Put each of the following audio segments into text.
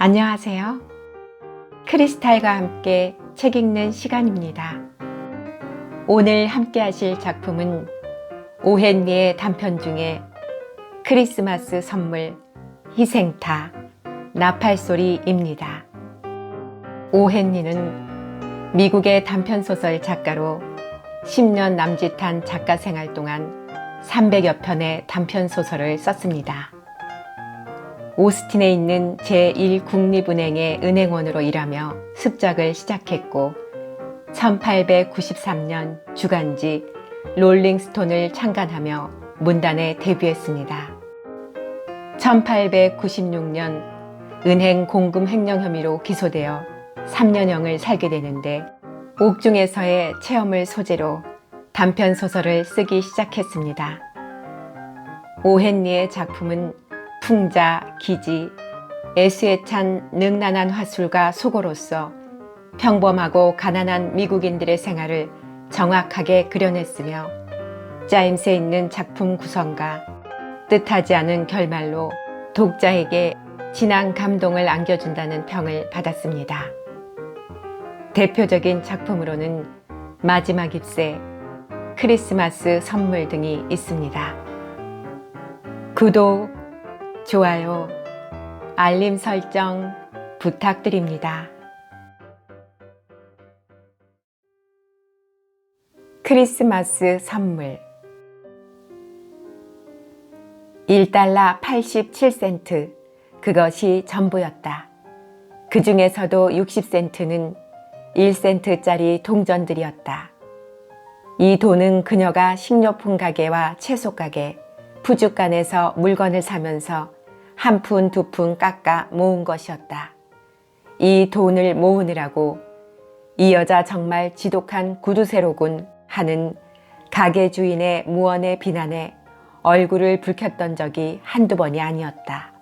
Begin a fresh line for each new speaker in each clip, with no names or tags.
안녕하세요. 크리스탈과 함께 책 읽는 시간입니다. 오늘 함께 하실 작품은 오헨리의 단편 중에 크리스마스 선물 희생타 나팔소리입니다. 오헨리는 미국의 단편소설 작가로 10년 남짓한 작가 생활 동안 300여 편의 단편소설을 썼습니다. 오스틴에 있는 제1국립은행의 은행원으로 일하며 습작을 시작했고 1893년 주간지 롤링스톤을 창간하며 문단에 데뷔했습니다. 1896년 은행 공금 횡령 혐의로 기소되어 3년형을 살게 되는데 옥중에서의 체험을 소재로 단편 소설을 쓰기 시작했습니다. 오헨리의 작품은 풍자, 기지, 애수에 찬 능란한 화술과 수고로서 평범하고 가난한 미국인들의 생활을 정확하게 그려냈으며 짜임새 있는 작품 구성과 뜻하지 않은 결말로 독자에게 진한 감동을 안겨준다는 평을 받았습니다. 대표적인 작품으로는 마지막 잎새, 크리스마스 선물 등이 있습니다. 구독, 좋아요, 알림 설정 부탁드립니다. 크리스마스 선물 $1 87센트, 그것이 전부였다. 그 중에서도 60센트는 1센트짜리 동전들이었다. 이 돈은 그녀가 식료품 가게와 채소 가게, 푸주간에서 물건을 사면서 한 푼 두 푼 깎아 모은 것이었다. 이 돈을 모으느라고 이 여자 정말 지독한 구두쇠로군 하는 가게 주인의 무언의 비난에 얼굴을 붉혔던 적이 한두 번이 아니었다.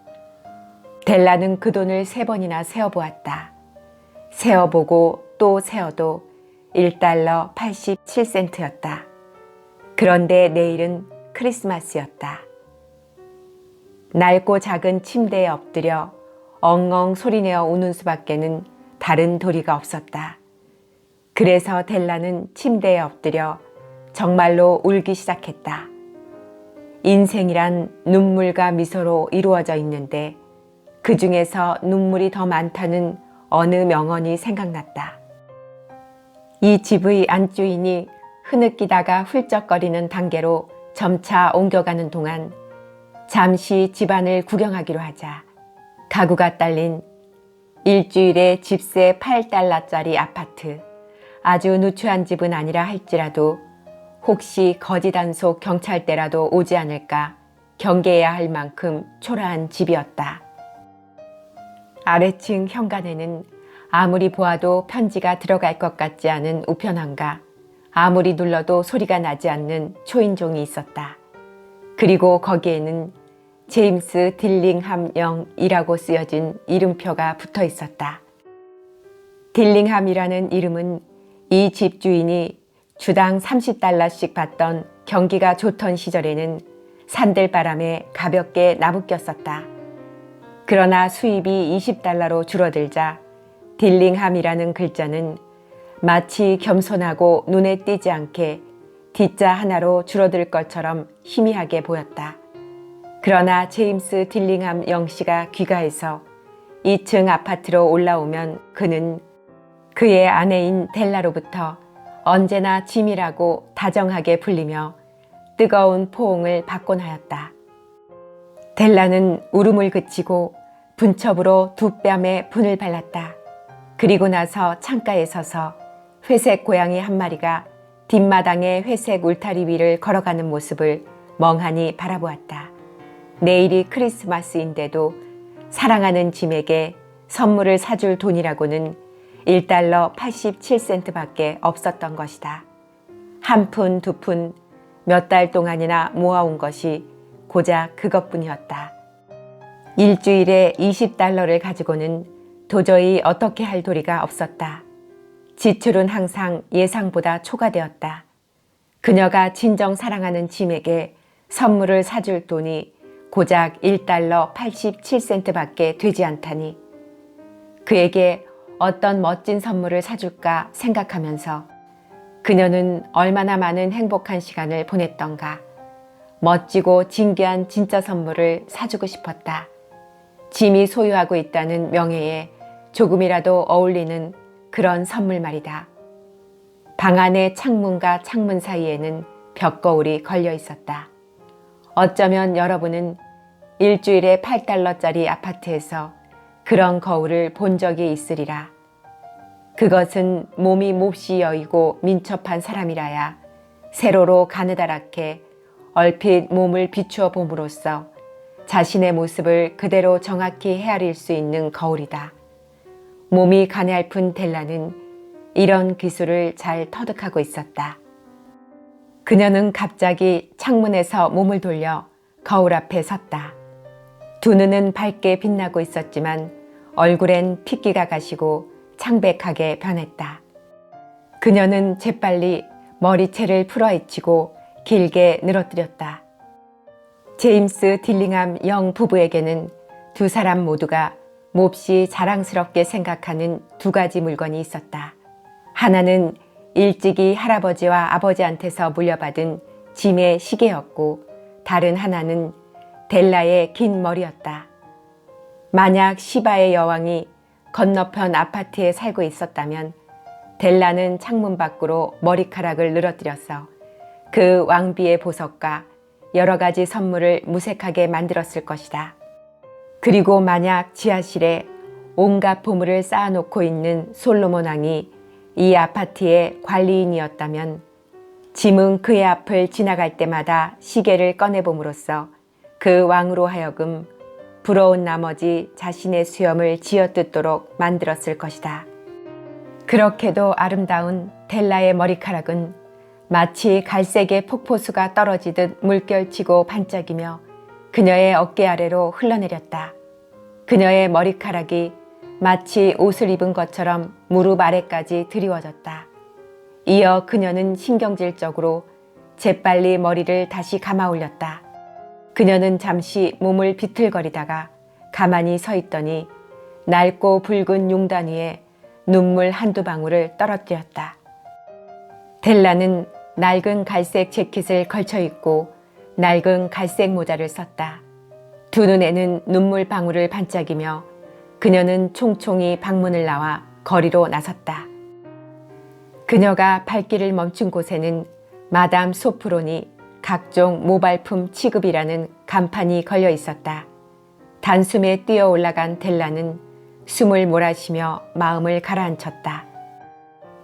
델라는 그 돈을 3번이나 세어보았다. 세어보고 또 세어도 $1 87센트였다. 그런데 내일은 크리스마스였다. 낡고 작은 침대에 엎드려 엉엉 소리내어 우는 수밖에는 다른 도리가 없었다. 그래서 델라는 침대에 엎드려 정말로 울기 시작했다. 인생이란 눈물과 미소로 이루어져 있는데 그 중에서 눈물이 더 많다는 어느 명언이 생각났다. 이 집의 안주인이 흐느끼다가 훌쩍거리는 단계로 점차 옮겨가는 동안 잠시 집안을 구경하기로 하자. 가구가 딸린 일주일에 집세 $8짜리 아파트, 아주 누추한 집은 아니라 할지라도 혹시 거지 단속 경찰대라도 오지 않을까 경계해야 할 만큼 초라한 집이었다. 아래층 현관에는 아무리 보아도 편지가 들어갈 것 같지 않은 우편함과 아무리 눌러도 소리가 나지 않는 초인종이 있었다. 그리고 거기에는 제임스 딜링함 영이라고 쓰여진 이름표가 붙어 있었다. 딜링함이라는 이름은 이 집주인이 주당 $30씩 받던 경기가 좋던 시절에는 산들바람에 가볍게 나부꼈었다. 그러나 수입이 $20로 줄어들자 딜링함이라는 글자는 마치 겸손하고 눈에 띄지 않게 D자 하나로 줄어들 것처럼 희미하게 보였다. 그러나 제임스 딜링함 영씨가 귀가해서 2층 아파트로 올라오면 그는 그의 아내인 델라로부터 언제나 짐이라고 다정하게 불리며 뜨거운 포옹을 받곤 하였다. 델라는 울음을 그치고 분첩으로 두 뺨에 분을 발랐다. 그리고 나서 창가에 서서 회색 고양이 한 마리가 뒷마당의 회색 울타리 위를 걸어가는 모습을 멍하니 바라보았다. 내일이 크리스마스인데도 사랑하는 짐에게 선물을 사줄 돈이라고는 $1 87센트밖에 없었던 것이다. 한 푼, 두 푼, 몇 달 동안이나 모아온 것이 고작 그것뿐이었다. 일주일에 $20를 가지고는 도저히 어떻게 할 도리가 없었다. 지출은 항상 예상보다 초과되었다. 그녀가 진정 사랑하는 짐에게 선물을 사줄 돈이 고작 $1 87센트밖에 되지 않다니 그에게 어떤 멋진 선물을 사줄까 생각하면서 그녀는 얼마나 많은 행복한 시간을 보냈던가. 멋지고 진귀한 진짜 선물을 사주고 싶었다. 짐이 소유하고 있다는 명예에 조금이라도 어울리는 그런 선물 말이다. 방 안의 창문과 창문 사이에는 벽거울이 걸려 있었다. 어쩌면 여러분은 일주일에 $8짜리 아파트에서 그런 거울을 본 적이 있으리라. 그것은 몸이 몹시 여이고 민첩한 사람이라야 세로로 가느다랗게 얼핏 몸을 비추어 봄으로써 자신의 모습을 그대로 정확히 헤아릴 수 있는 거울이다. 몸이 가냘픈 델라는 이런 기술을 잘 터득하고 있었다. 그녀는 갑자기 창문에서 몸을 돌려 거울 앞에 섰다. 두 눈은 밝게 빛나고 있었지만 얼굴엔 핏기가 가시고 창백하게 변했다. 그녀는 재빨리 머리채를 풀어헤치고 길게 늘어뜨렸다. 제임스 딜링함 영 부부에게는 두 사람 모두가 몹시 자랑스럽게 생각하는 두 가지 물건이 있었다. 하나는 일찍이 할아버지와 아버지한테서 물려받은 짐의 시계였고 다른 하나는 델라의 긴 머리였다. 만약 시바의 여왕이 건너편 아파트에 살고 있었다면 델라는 창문 밖으로 머리카락을 늘어뜨려서 그 왕비의 보석과 여러 가지 선물을 무색하게 만들었을 것이다. 그리고 만약 지하실에 온갖 보물을 쌓아놓고 있는 솔로몬 왕이 이 아파트의 관리인이었다면 짐은 그의 앞을 지나갈 때마다 시계를 꺼내봄으로써 그 왕으로 하여금 부러운 나머지 자신의 수염을 쥐어뜯도록 만들었을 것이다. 그렇게도 아름다운 델라의 머리카락은 마치 갈색의 폭포수가 떨어지듯 물결치고 반짝이며 그녀의 어깨 아래로 흘러내렸다. 그녀의 머리카락이 마치 옷을 입은 것처럼 무릎 아래까지 드리워졌다. 이어 그녀는 신경질적으로 재빨리 머리를 다시 감아 올렸다. 그녀는 잠시 몸을 비틀거리다가 가만히 서 있더니 낡고 붉은 용단 위에 눈물 한두 방울을 떨어뜨렸다. 델라는 낡은 갈색 재킷을 걸쳐 입고 낡은 갈색 모자를 썼다. 두 눈에는 눈물 방울을 반짝이며 그녀는 총총히 방문을 나와 거리로 나섰다. 그녀가 발길을 멈춘 곳에는 마담 소프론이 각종 모발품 취급이라는 간판이 걸려 있었다. 단숨에 뛰어 올라간 델라는 숨을 몰아쉬며 마음을 가라앉혔다.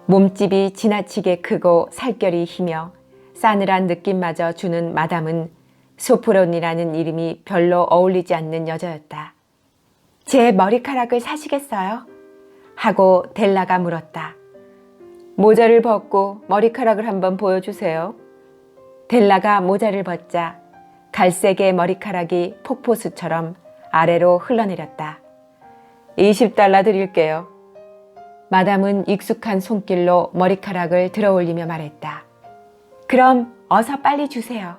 몸집이 지나치게 크고 살결이 희며 싸늘한 느낌마저 주는 마담은 소프론이라는 이름이 별로 어울리지 않는 여자였다. 제 머리카락을 사시겠어요? 하고 델라가 물었다. 모자를 벗고 머리카락을 한번 보여주세요. 델라가 모자를 벗자 갈색의 머리카락이 폭포수처럼 아래로 흘러내렸다. $20 드릴게요. 마담은 익숙한 손길로 머리카락을 들어올리며 말했다. 그럼 어서 빨리 주세요.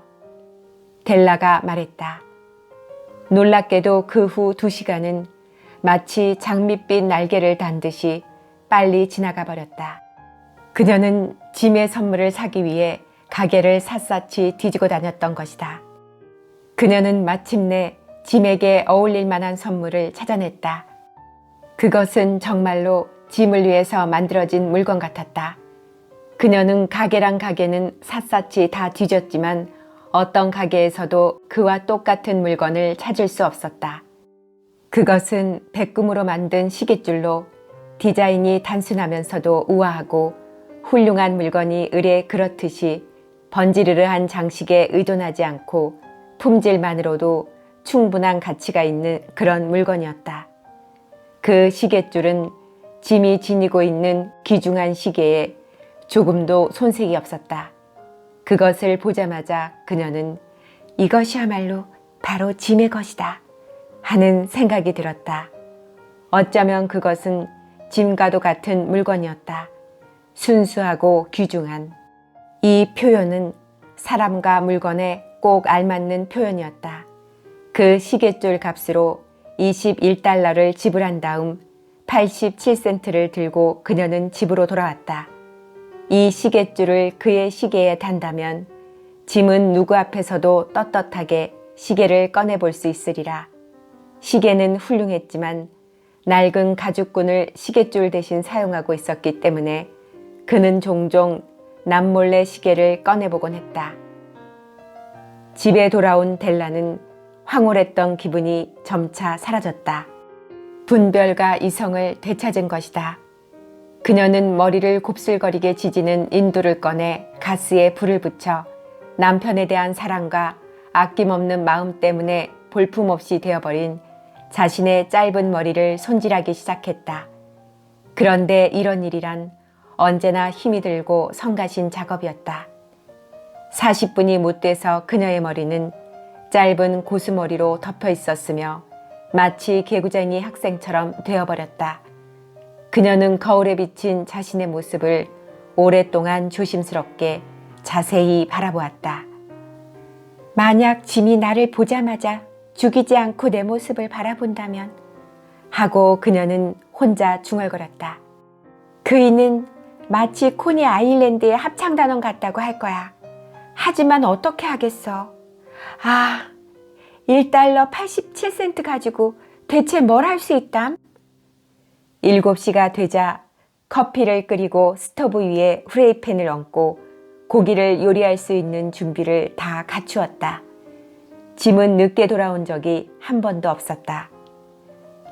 델라가 말했다. 놀랍게도 그 후 2시간은 마치 장밋빛 날개를 단 듯이 빨리 지나가 버렸다. 그녀는 짐의 선물을 사기 위해 가게를 샅샅이 뒤지고 다녔던 것이다. 그녀는 마침내 짐에게 어울릴 만한 선물을 찾아냈다. 그것은 정말로 짐을 위해서 만들어진 물건 같았다. 그녀는 가게랑 가게는 샅샅이 다 뒤졌지만 어떤 가게에서도 그와 똑같은 물건을 찾을 수 없었다. 그것은 백금으로 만든 시계줄로 디자인이 단순하면서도 우아하고 훌륭한 물건이 을에 그렇듯이 번지르르한 장식에 의존하지 않고 품질만으로도 충분한 가치가 있는 그런 물건이었다. 그 시계줄은 짐이 지니고 있는 귀중한 시계에 조금도 손색이 없었다. 그것을 보자마자 그녀는 이것이야말로 바로 짐의 것이다 하는 생각이 들었다. 어쩌면 그것은 짐과도 같은 물건이었다. 순수하고 귀중한. 이 표현은 사람과 물건에 꼭 알맞는 표현이었다. 그 시계줄 값으로 $21를 지불한 다음 87센트를 들고 그녀는 집으로 돌아왔다. 이 시계줄을 그의 시계에 단다면 짐은 누구 앞에서도 떳떳하게 시계를 꺼내볼 수 있으리라. 시계는 훌륭했지만 낡은 가죽끈을 시계줄 대신 사용하고 있었기 때문에 그는 종종 남몰래 시계를 꺼내보곤 했다. 집에 돌아온 델라는 황홀했던 기분이 점차 사라졌다. 분별과 이성을 되찾은 것이다. 그녀는 머리를 곱슬거리게 지지는 인두를 꺼내 가스에 불을 붙여 남편에 대한 사랑과 아낌없는 마음 때문에 볼품없이 되어버린 자신의 짧은 머리를 손질하기 시작했다. 그런데 이런 일이란 언제나 힘이 들고 성가신 작업이었다. 40분이 못 돼서 그녀의 머리는 짧은 고수머리로 덮여 있었으며 마치 개구쟁이 학생처럼 되어버렸다. 그녀는 거울에 비친 자신의 모습을 오랫동안 조심스럽게 자세히 바라보았다. 만약 짐이 나를 보자마자 죽이지 않고 내 모습을 바라본다면 하고 그녀는 혼자 중얼거렸다. 그이는 마치 코니 아일랜드의 합창단원 같다고 할 거야. 하지만 어떻게 하겠어. 1달러 87센트 가지고 대체 뭘 할 수 있담? 7시가 되자 커피를 끓이고 스토브 위에 프라이팬을 얹고 고기를 요리할 수 있는 준비를 다 갖추었다. 짐은 늦게 돌아온 적이 한 번도 없었다.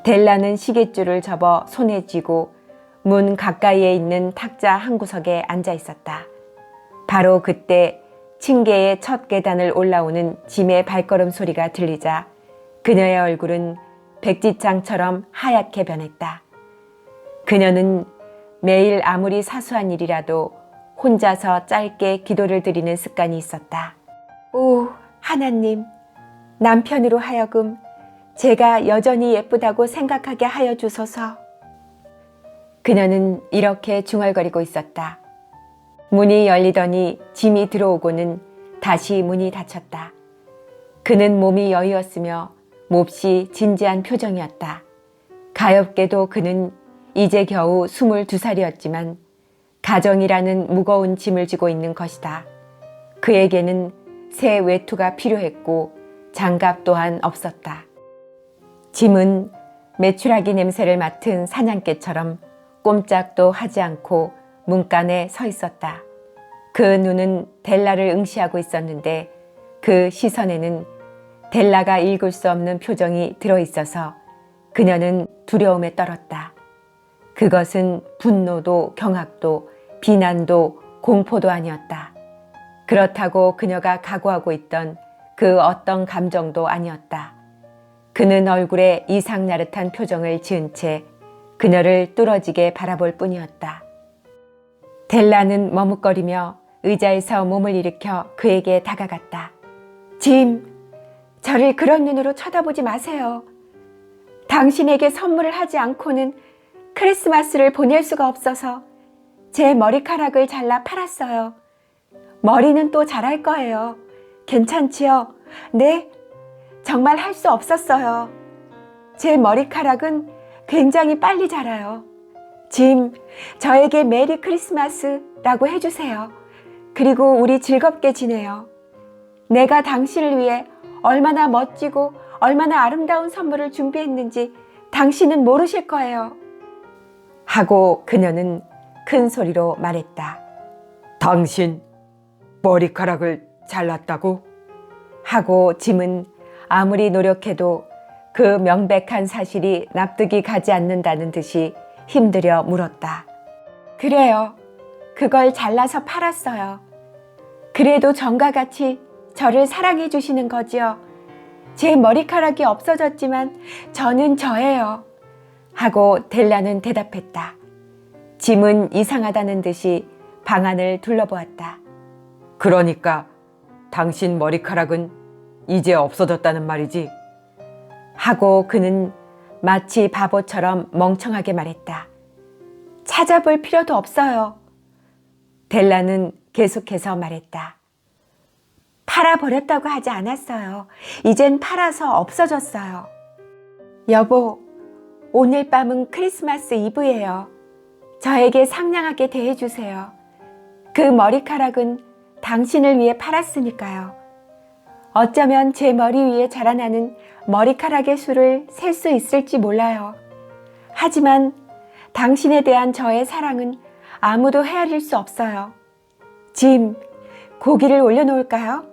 델라는 시계줄을 접어 손에 쥐고 문 가까이에 있는 탁자 한 구석에 앉아 있었다. 바로 그때 층계의 첫 계단을 올라오는 짐의 발걸음 소리가 들리자 그녀의 얼굴은 백지장처럼 하얗게 변했다. 그녀는 매일 아무리 사소한 일이라도 혼자서 짧게 기도를 드리는 습관이 있었다. 오, 하나님, 남편으로 하여금 제가 여전히 예쁘다고 생각하게 하여 주소서. 그녀는 이렇게 중얼거리고 있었다. 문이 열리더니 짐이 들어오고는 다시 문이 닫혔다. 그는 몸이 여유었으며 몹시 진지한 표정이었다. 가엾게도 그는 이제 겨우 22살이었지만 가정이라는 무거운 짐을 지고 있는 것이다. 그에게는 새 외투가 필요했고 장갑 또한 없었다. 짐은 메추라기 냄새를 맡은 사냥개처럼 꼼짝도 하지 않고 문간에 서 있었다. 그 눈은 델라를 응시하고 있었는데 그 시선에는 델라가 읽을 수 없는 표정이 들어있어서 그녀는 두려움에 떨었다. 그것은 분노도 경악도 비난도 공포도 아니었다. 그렇다고 그녀가 각오하고 있던 그 어떤 감정도 아니었다. 그는 얼굴에 이상야릇한 표정을 지은 채 그녀를 뚫어지게 바라볼 뿐이었다. 델라는 머뭇거리며 의자에서 몸을 일으켜 그에게 다가갔다. 짐, 저를 그런 눈으로 쳐다보지 마세요. 당신에게 선물을 하지 않고는 크리스마스를 보낼 수가 없어서 제 머리카락을 잘라 팔았어요. 머리는 또 자랄 거예요. 괜찮지요? 네, 정말 할 수 없었어요. 제 머리카락은 굉장히 빨리 자라요. 짐, 저에게 메리 크리스마스라고 해주세요. 그리고 우리 즐겁게 지내요. 내가 당신을 위해 얼마나 멋지고 얼마나 아름다운 선물을 준비했는지 당신은 모르실 거예요. 하고 그녀는 큰 소리로 말했다. 당신 머리카락을 잘랐다고? 하고 짐은 아무리 노력해도 그 명백한 사실이 납득이 가지 않는다는 듯이 힘들여 물었다. 그래요. 그걸 잘라서 팔았어요. 그래도 전과 같이 저를 사랑해 주시는 거지요. 제 머리카락이 없어졌지만 저는 저예요. 하고 델라는 대답했다. 짐은 이상하다는 듯이 방안을 둘러보았다. 그러니까 당신 머리카락은 이제 없어졌다는 말이지? 하고 그는 마치 바보처럼 멍청하게 말했다. 찾아볼 필요도 없어요. 델라는 계속해서 말했다. 팔아버렸다고 하지 않았어요. 이젠 팔아서 없어졌어요. 여보, 오늘 밤은 크리스마스 이브예요. 저에게 상냥하게 대해주세요. 그 머리카락은 당신을 위해 팔았으니까요. 어쩌면 제 머리 위에 자라나는 머리카락의 수를 셀 수 있을지 몰라요. 하지만 당신에 대한 저의 사랑은 아무도 헤아릴 수 없어요. 짐, 고기를 올려놓을까요?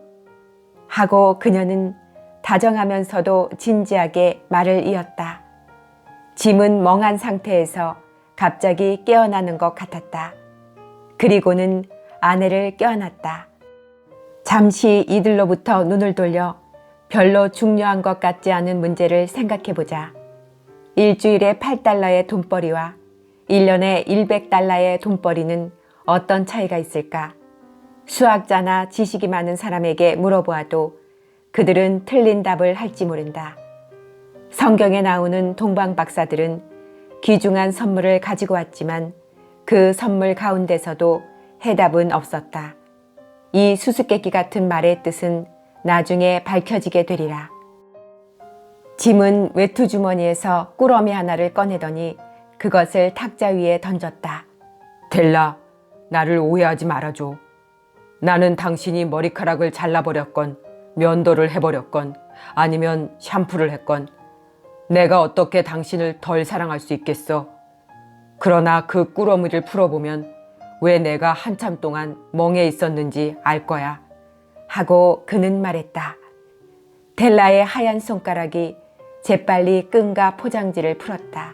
하고 그녀는 다정하면서도 진지하게 말을 이었다. 짐은 멍한 상태에서 갑자기 깨어나는 것 같았다. 그리고는 아내를 껴안았다. 잠시 이들로부터 눈을 돌려 별로 중요한 것 같지 않은 문제를 생각해보자. 일주일에 8달러의 돈벌이와 1년에 100달러의 돈벌이는 어떤 차이가 있을까? 수학자나 지식이 많은 사람에게 물어보아도 그들은 틀린 답을 할지 모른다. 성경에 나오는 동방 박사들은 귀중한 선물을 가지고 왔지만 그 선물 가운데서도 해답은 없었다. 이 수수께끼 같은 말의 뜻은 나중에 밝혀지게 되리라. 짐은 외투 주머니에서 꾸러미 하나를 꺼내더니 그것을 탁자 위에 던졌다. 델라, 나를 오해하지 말아줘. 나는 당신이 머리카락을 잘라버렸건 면도를 해버렸건 아니면 샴푸를 했건 내가 어떻게 당신을 덜 사랑할 수 있겠어. 그러나 그 꾸러미를 풀어보면 왜 내가 한참 동안 멍해 있었는지 알 거야. 하고 그는 말했다. 델라의 하얀 손가락이 재빨리 끈과 포장지를 풀었다.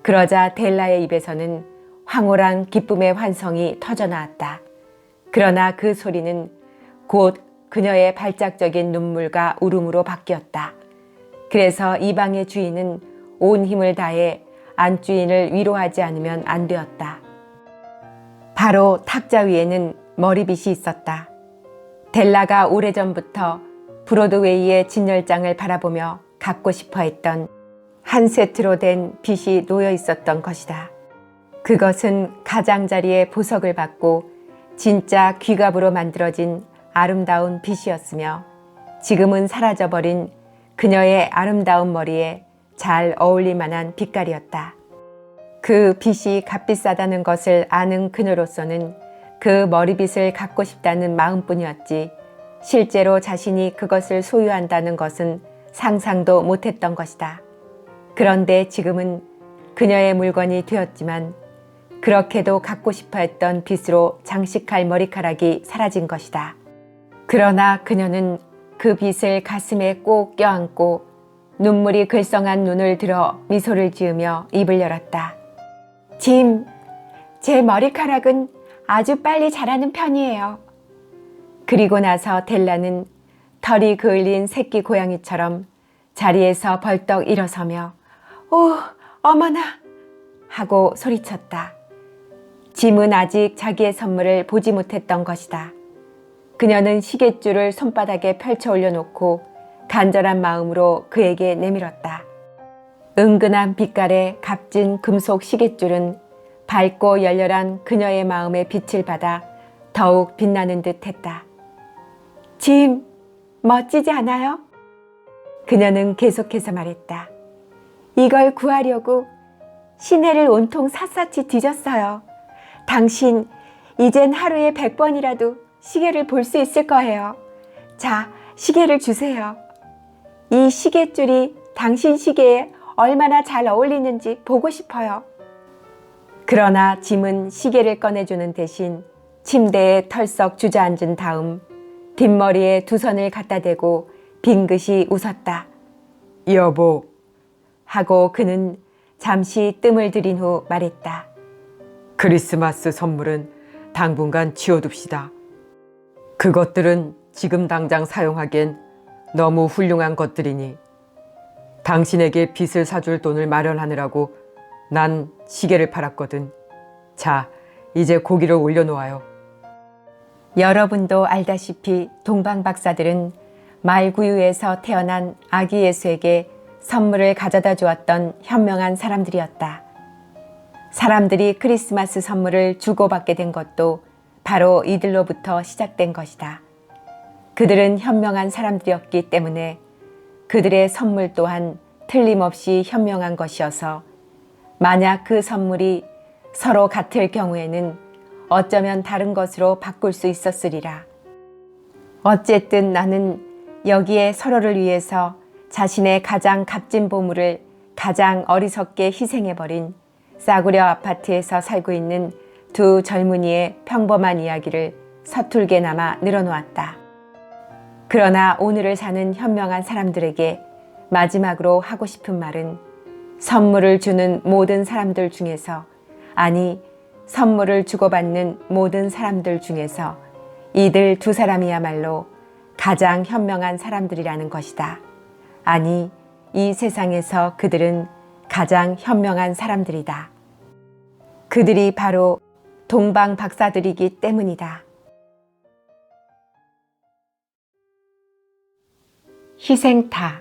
그러자 델라의 입에서는 황홀한 기쁨의 환성이 터져나왔다. 그러나 그 소리는 곧 그녀의 발작적인 눈물과 울음으로 바뀌었다. 그래서 이 방의 주인은 온 힘을 다해 안주인을 위로하지 않으면 안 되었다. 바로 탁자 위에는 머리빗이 있었다. 델라가 오래전부터 브로드웨이의 진열장을 바라보며 갖고 싶어 했던 한 세트로 된 빗이 놓여 있었던 것이다. 그것은 가장자리에 보석을 받고 진짜 귀갑으로 만들어진 아름다운 빗이었으며 지금은 사라져버린 그녀의 아름다운 머리에 잘 어울릴 만한 빛깔이었다. 그 빗이 값비싸다는 것을 아는 그녀로서는 그 머리빗을 갖고 싶다는 마음뿐이었지 실제로 자신이 그것을 소유한다는 것은 상상도 못했던 것이다. 그런데 지금은 그녀의 물건이 되었지만 그렇게도 갖고 싶어 했던 빗으로 장식할 머리카락이 사라진 것이다. 그러나 그녀는 그 빗을 가슴에 꼭 껴안고 눈물이 글썽한 눈을 들어 미소를 지으며 입을 열었다. 짐, 제 머리카락은 아주 빨리 자라는 편이에요. 그리고 나서 델라는 털이 그을린 새끼 고양이처럼 자리에서 벌떡 일어서며 오, 어머나! 하고 소리쳤다. 짐은 아직 자기의 선물을 보지 못했던 것이다. 그녀는 시계줄을 손바닥에 펼쳐 올려놓고 간절한 마음으로 그에게 내밀었다. 은근한 빛깔의 값진 금속 시계줄은 밝고 열렬한 그녀의 마음의 빛을 받아 더욱 빛나는 듯 했다. 짐, 멋지지 않아요? 그녀는 계속해서 말했다. 이걸 구하려고 시내를 온통 샅샅이 뒤졌어요. 당신, 이젠 하루에 100번이라도 시계를 볼 수 있을 거예요. 자, 시계를 주세요. 이 시계줄이 당신 시계에 얼마나 잘 어울리는지 보고 싶어요. 그러나 짐은 시계를 꺼내주는 대신 침대에 털썩 주저앉은 다음 뒷머리에 두 손을 갖다 대고 빙긋이 웃었다. 여보, 하고 그는 잠시 뜸을 들인 후 말했다. 크리스마스 선물은 당분간 치워둡시다. 그것들은 지금 당장 사용하기엔 너무 훌륭한 것들이니 당신에게 빚을 사줄 돈을 마련하느라고 난 시계를 팔았거든. 자, 이제 고기를 올려놓아요. 여러분도 알다시피 동방 박사들은 말구유에서 태어난 아기 예수에게 선물을 가져다 주었던 현명한 사람들이었다. 사람들이 크리스마스 선물을 주고받게 된 것도 바로 이들로부터 시작된 것이다. 그들은 현명한 사람들이었기 때문에 그들의 선물 또한 틀림없이 현명한 것이어서 만약 그 선물이 서로 같을 경우에는 어쩌면 다른 것으로 바꿀 수 있었으리라. 어쨌든 나는 여기에 서로를 위해서 자신의 가장 값진 보물을 가장 어리석게 희생해버린 싸구려 아파트에서 살고 있는 두 젊은이의 평범한 이야기를 서툴게나마 늘어놓았다. 그러나 오늘을 사는 현명한 사람들에게 마지막으로 하고 싶은 말은 선물을 주는 모든 사람들 중에서, 아니 선물을 주고받는 모든 사람들 중에서 이들 두 사람이야말로 가장 현명한 사람들이라는 것이다. 아니, 이 세상에서 그들은 가장 현명한 사람들이다. 그들이 바로 동방 박사들이기 때문이다. 희생타.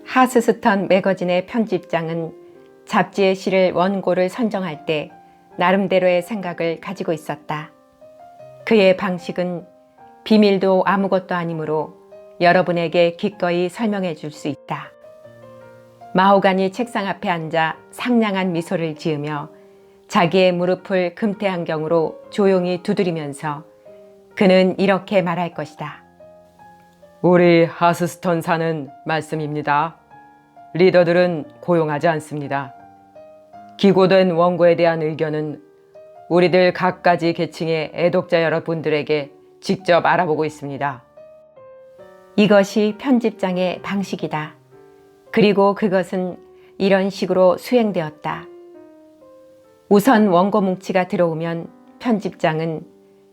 하스스턴 매거진의 편집장은 잡지에 실을 원고를 선정할 때 나름대로의 생각을 가지고 있었다. 그의 방식은 비밀도 아무것도 아니므로 여러분에게 기꺼이 설명해 줄 수 있다. 마호가니 책상 앞에 앉아 상냥한 미소를 지으며 자기의 무릎을 금태 안경으로 조용히 두드리면서 그는 이렇게 말할 것이다.
우리 하스스턴사는 말씀입니다. 리더들은 고용하지 않습니다. 기고된 원고에 대한 의견은 우리들 각가지 계층의 애독자 여러분들에게 직접 알아보고 있습니다.
이것이 편집장의 방식이다. 그리고 그것은 이런 식으로 수행되었다. 우선 원고 뭉치가 들어오면 편집장은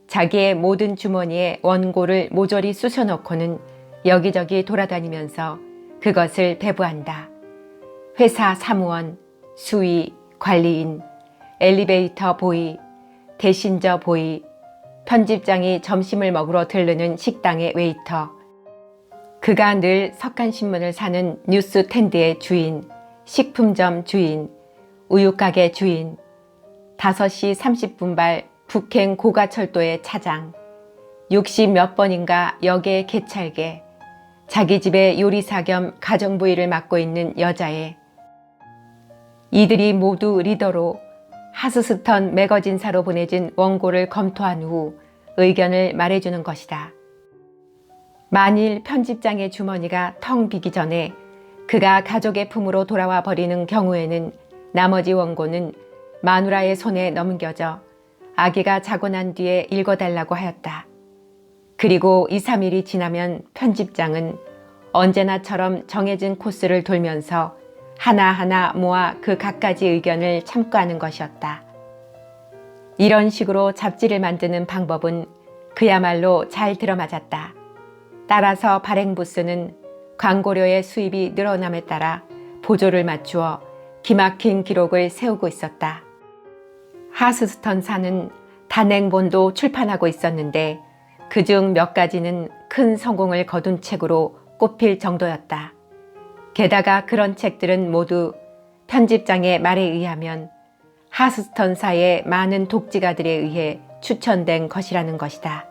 자기의 모든 주머니에 원고를 모조리 쑤셔넣고는 여기저기 돌아다니면서 그것을 배부한다. 회사 사무원, 수의, 관리인, 엘리베이터 보이, 대신저 보이, 편집장이 점심을 먹으러 들르는 식당의 웨이터, 그가 늘 석간신문을 사는 뉴스텐드의 주인, 식품점 주인, 우유가게 주인, 5시 30분발 북행 고가철도의 차장, 60몇 번인가 역의 개찰개, 자기 집의 요리사 겸 가정부일을 맡고 있는 여자애, 이들이 모두 리더로 하스스턴 매거진사로 보내진 원고를 검토한 후 의견을 말해주는 것이다. 만일 편집장의 주머니가 텅 비기 전에 그가 가족의 품으로 돌아와 버리는 경우에는 나머지 원고는 마누라의 손에 넘겨져 아기가 자고 난 뒤에 읽어달라고 하였다. 그리고 2, 3일이 지나면 편집장은 언제나처럼 정해진 코스를 돌면서 하나하나 모아 그 갖가지 의견을 참고하는 것이었다. 이런 식으로 잡지를 만드는 방법은 그야말로 잘 들어맞았다. 따라서 발행부스는 광고료의 수입이 늘어남에 따라 보조를 맞추어 기막힌 기록을 세우고 있었다. 하스스턴사는 단행본도 출판하고 있었는데 그중 몇 가지는 큰 성공을 거둔 책으로 꼽힐 정도였다. 게다가 그런 책들은 모두 편집장의 말에 의하면 하스스턴사의 많은 독지가들에 의해 추천된 것이라는 것이다.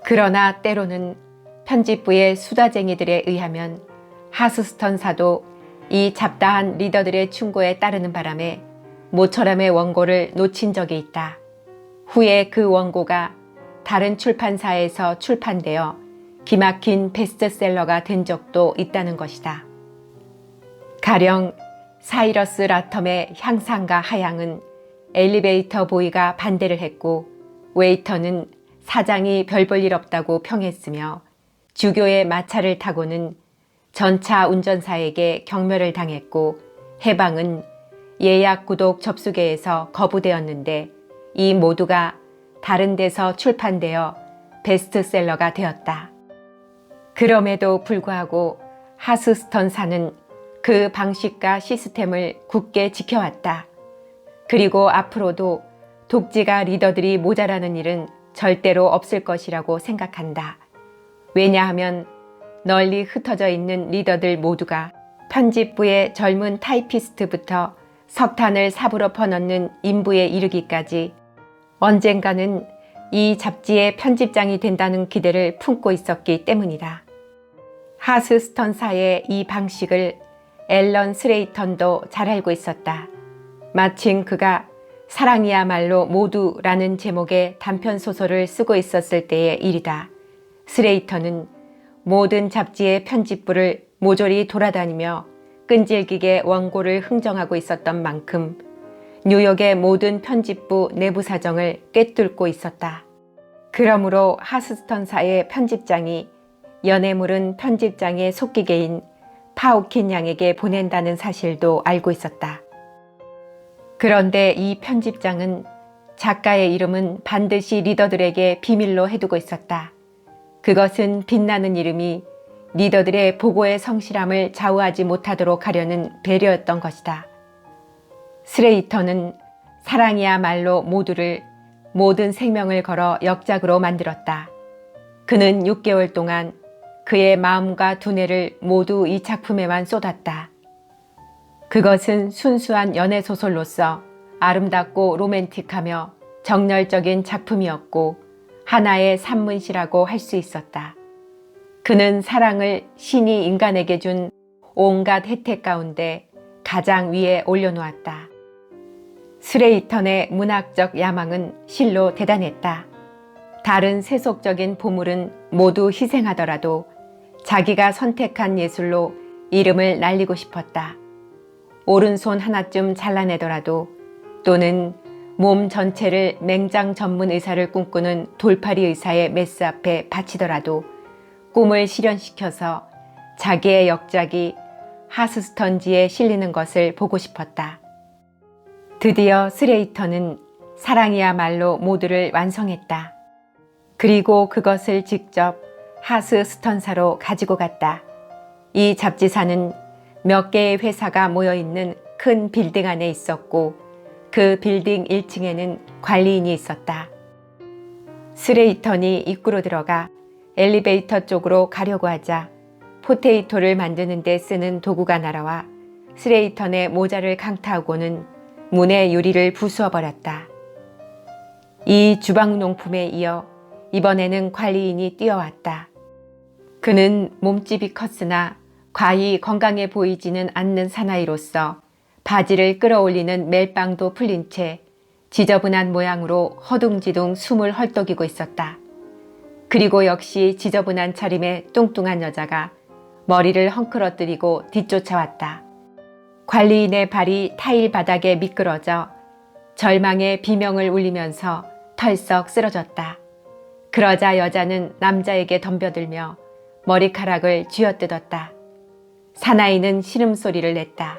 그러나 때로는 편집부의 수다쟁이들에 의하면 하스스턴사도 이 잡다한 리더들의 충고에 따르는 바람에 모처럼의 원고를 놓친 적이 있다. 후에 그 원고가 다른 출판사에서 출판되어 기막힌 베스트셀러가 된 적도 있다는 것이다. 가령 사이러스 라텀의 향상과 하향은 엘리베이터 보이가 반대를 했고 웨이터는 사장이 별 볼 일 없다고 평했으며 주교의 마차를 타고는 전차 운전사에게 경멸을 당했고 해방은 예약 구독 접수계에서 거부되었는데 이 모두가 다른 데서 출판되어 베스트셀러가 되었다. 그럼에도 불구하고 하스스턴사는 그 방식과 시스템을 굳게 지켜왔다. 그리고 앞으로도 독지가 리더들이 모자라는 일은 절대로 없을 것이라고 생각한다. 왜냐하면 널리 흩어져 있는 리더들 모두가 편집부의 젊은 타이피스트부터 석탄을 삽으로 퍼넣는 인부에 이르기까지 언젠가는 이 잡지의 편집장이 된다는 기대를 품고 있었기 때문이다. 하스스턴사의 이 방식을 앨런 스레이턴도 잘 알고 있었다. 마침 그가 사랑이야말로 모두라는 제목의 단편 소설을 쓰고 있었을 때의 일이다. 스레이턴은 모든 잡지의 편집부를 모조리 돌아다니며 끈질기게 원고를 흥정하고 있었던 만큼 뉴욕의 모든 편집부 내부 사정을 꿰뚫고 있었다. 그러므로 하스스턴사의 편집장이 연애물은 편집장의 속기계인 파우킨 양에게 보낸다는 사실도 알고 있었다. 그런데 이 편집장은 작가의 이름은 반드시 리더들에게 비밀로 해두고 있었다. 그것은 빛나는 이름이 리더들의 보고의 성실함을 좌우하지 못하도록 하려는 배려였던 것이다. 스레이턴은 사랑이야말로 모두를 모든 생명을 걸어 역작으로 만들었다. 그는 6개월 동안 그의 마음과 두뇌를 모두 이 작품에만 쏟았다. 그것은 순수한 연애소설로서 아름답고 로맨틱하며 정열적인 작품이었고 하나의 산문시라고 할 수 있었다. 그는 사랑을 신이 인간에게 준 온갖 혜택 가운데 가장 위에 올려놓았다. 스레이턴의 문학적 야망은 실로 대단했다. 다른 세속적인 보물은 모두 희생하더라도 자기가 선택한 예술로 이름을 날리고 싶었다. 오른손 하나쯤 잘라내더라도 또는 몸 전체를 맹장 전문 의사를 꿈꾸는 돌팔이 의사의 메스 앞에 바치더라도 꿈을 실현시켜서 자기의 역작이 하스스턴지에 실리는 것을 보고 싶었다. 드디어 스레이턴은 사랑이야말로 모두를 완성했다. 그리고 그것을 직접 하스스턴사로 가지고 갔다. 이 잡지사는 몇 개의 회사가 모여있는 큰 빌딩 안에 있었고 그 빌딩 1층에는 관리인이 있었다. 스레이턴이 입구로 들어가 엘리베이터 쪽으로 가려고 하자 포테이토를 만드는 데 쓰는 도구가 날아와 스레이턴의 모자를 강타하고는 문의 유리를 부수어버렸다. 이 주방용품에 이어 이번에는 관리인이 뛰어왔다. 그는 몸집이 컸으나 과히 건강해 보이지는 않는 사나이로서 바지를 끌어올리는 멜빵도 풀린 채 지저분한 모양으로 허둥지둥 숨을 헐떡이고 있었다. 그리고 역시 지저분한 차림의 뚱뚱한 여자가 머리를 헝클어뜨리고 뒤쫓아왔다. 관리인의 발이 타일 바닥에 미끄러져 절망의 비명을 울리면서 털썩 쓰러졌다. 그러자 여자는 남자에게 덤벼들며 머리카락을 쥐어뜯었다. 사나이는 신음소리를 냈다.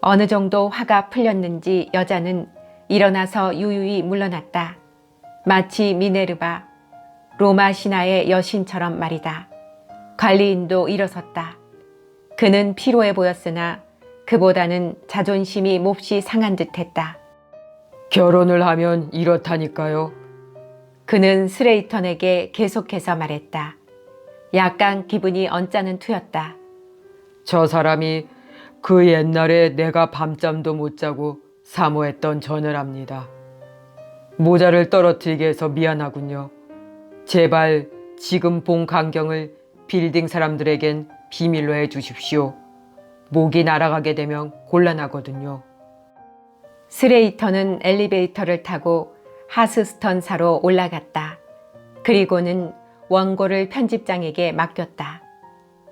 어느 정도 화가 풀렸는지 여자는 일어나서 유유히 물러났다. 마치 미네르바, 로마 신화의 여신처럼 말이다. 관리인도 일어섰다. 그는 피로해 보였으나 그보다는 자존심이 몹시 상한 듯했다.
결혼을 하면 이렇다니까요.
그는 스레이턴에게 계속해서 말했다. 약간 기분이 언짢은 투였다.
저 사람이 그 옛날에 내가 밤잠도 못 자고 사모했던 전을 압니다. 모자를 떨어뜨리게 해서 미안하군요. 제발 지금 본 광경을 빌딩 사람들에겐 비밀로 해주십시오. 목이 날아가게 되면 곤란하거든요.
스레이턴은 엘리베이터를 타고 하스스턴사로 올라갔다. 그리고는 원고를 편집장에게 맡겼다.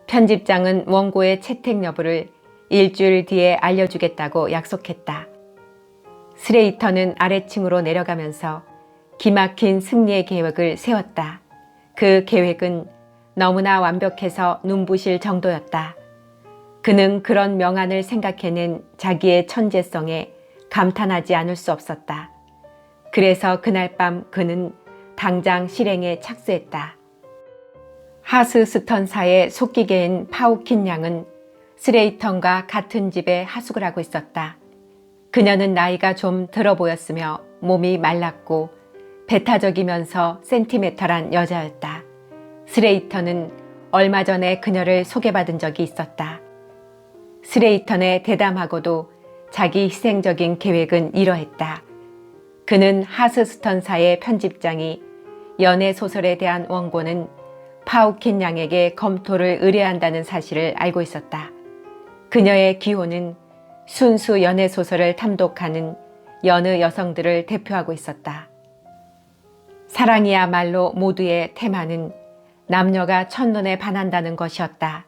편집장은 원고의 채택 여부를 일주일 뒤에 알려주겠다고 약속했다. 스레이턴은 아래층으로 내려가면서 기막힌 승리의 계획을 세웠다. 그 계획은 너무나 완벽해서 눈부실 정도였다. 그는 그런 명안을 생각해낸 자기의 천재성에 감탄하지 않을 수 없었다. 그래서 그날 밤 그는 당장 실행에 착수했다. 하스스턴사의 속기계인 파우킨 양은 스레이턴과 같은 집에 하숙을 하고 있었다. 그녀는 나이가 좀 들어 보였으며 몸이 말랐고 배타적이면서 센티메탈한 여자였다. 스레이턴은 얼마 전에 그녀를 소개받은 적이 있었다. 스레이턴의 대담하고도 자기 희생적인 계획은 이러했다. 그는 하스스턴사의 편집장이 연애소설에 대한 원고는 파우킨 양에게 검토를 의뢰한다는 사실을 알고 있었다. 그녀의 기호는 순수 연애소설을 탐독하는 여느 여성들을 대표하고 있었다. 사랑이야말로 모두의 테마는 남녀가 첫눈에 반한다는 것이었다.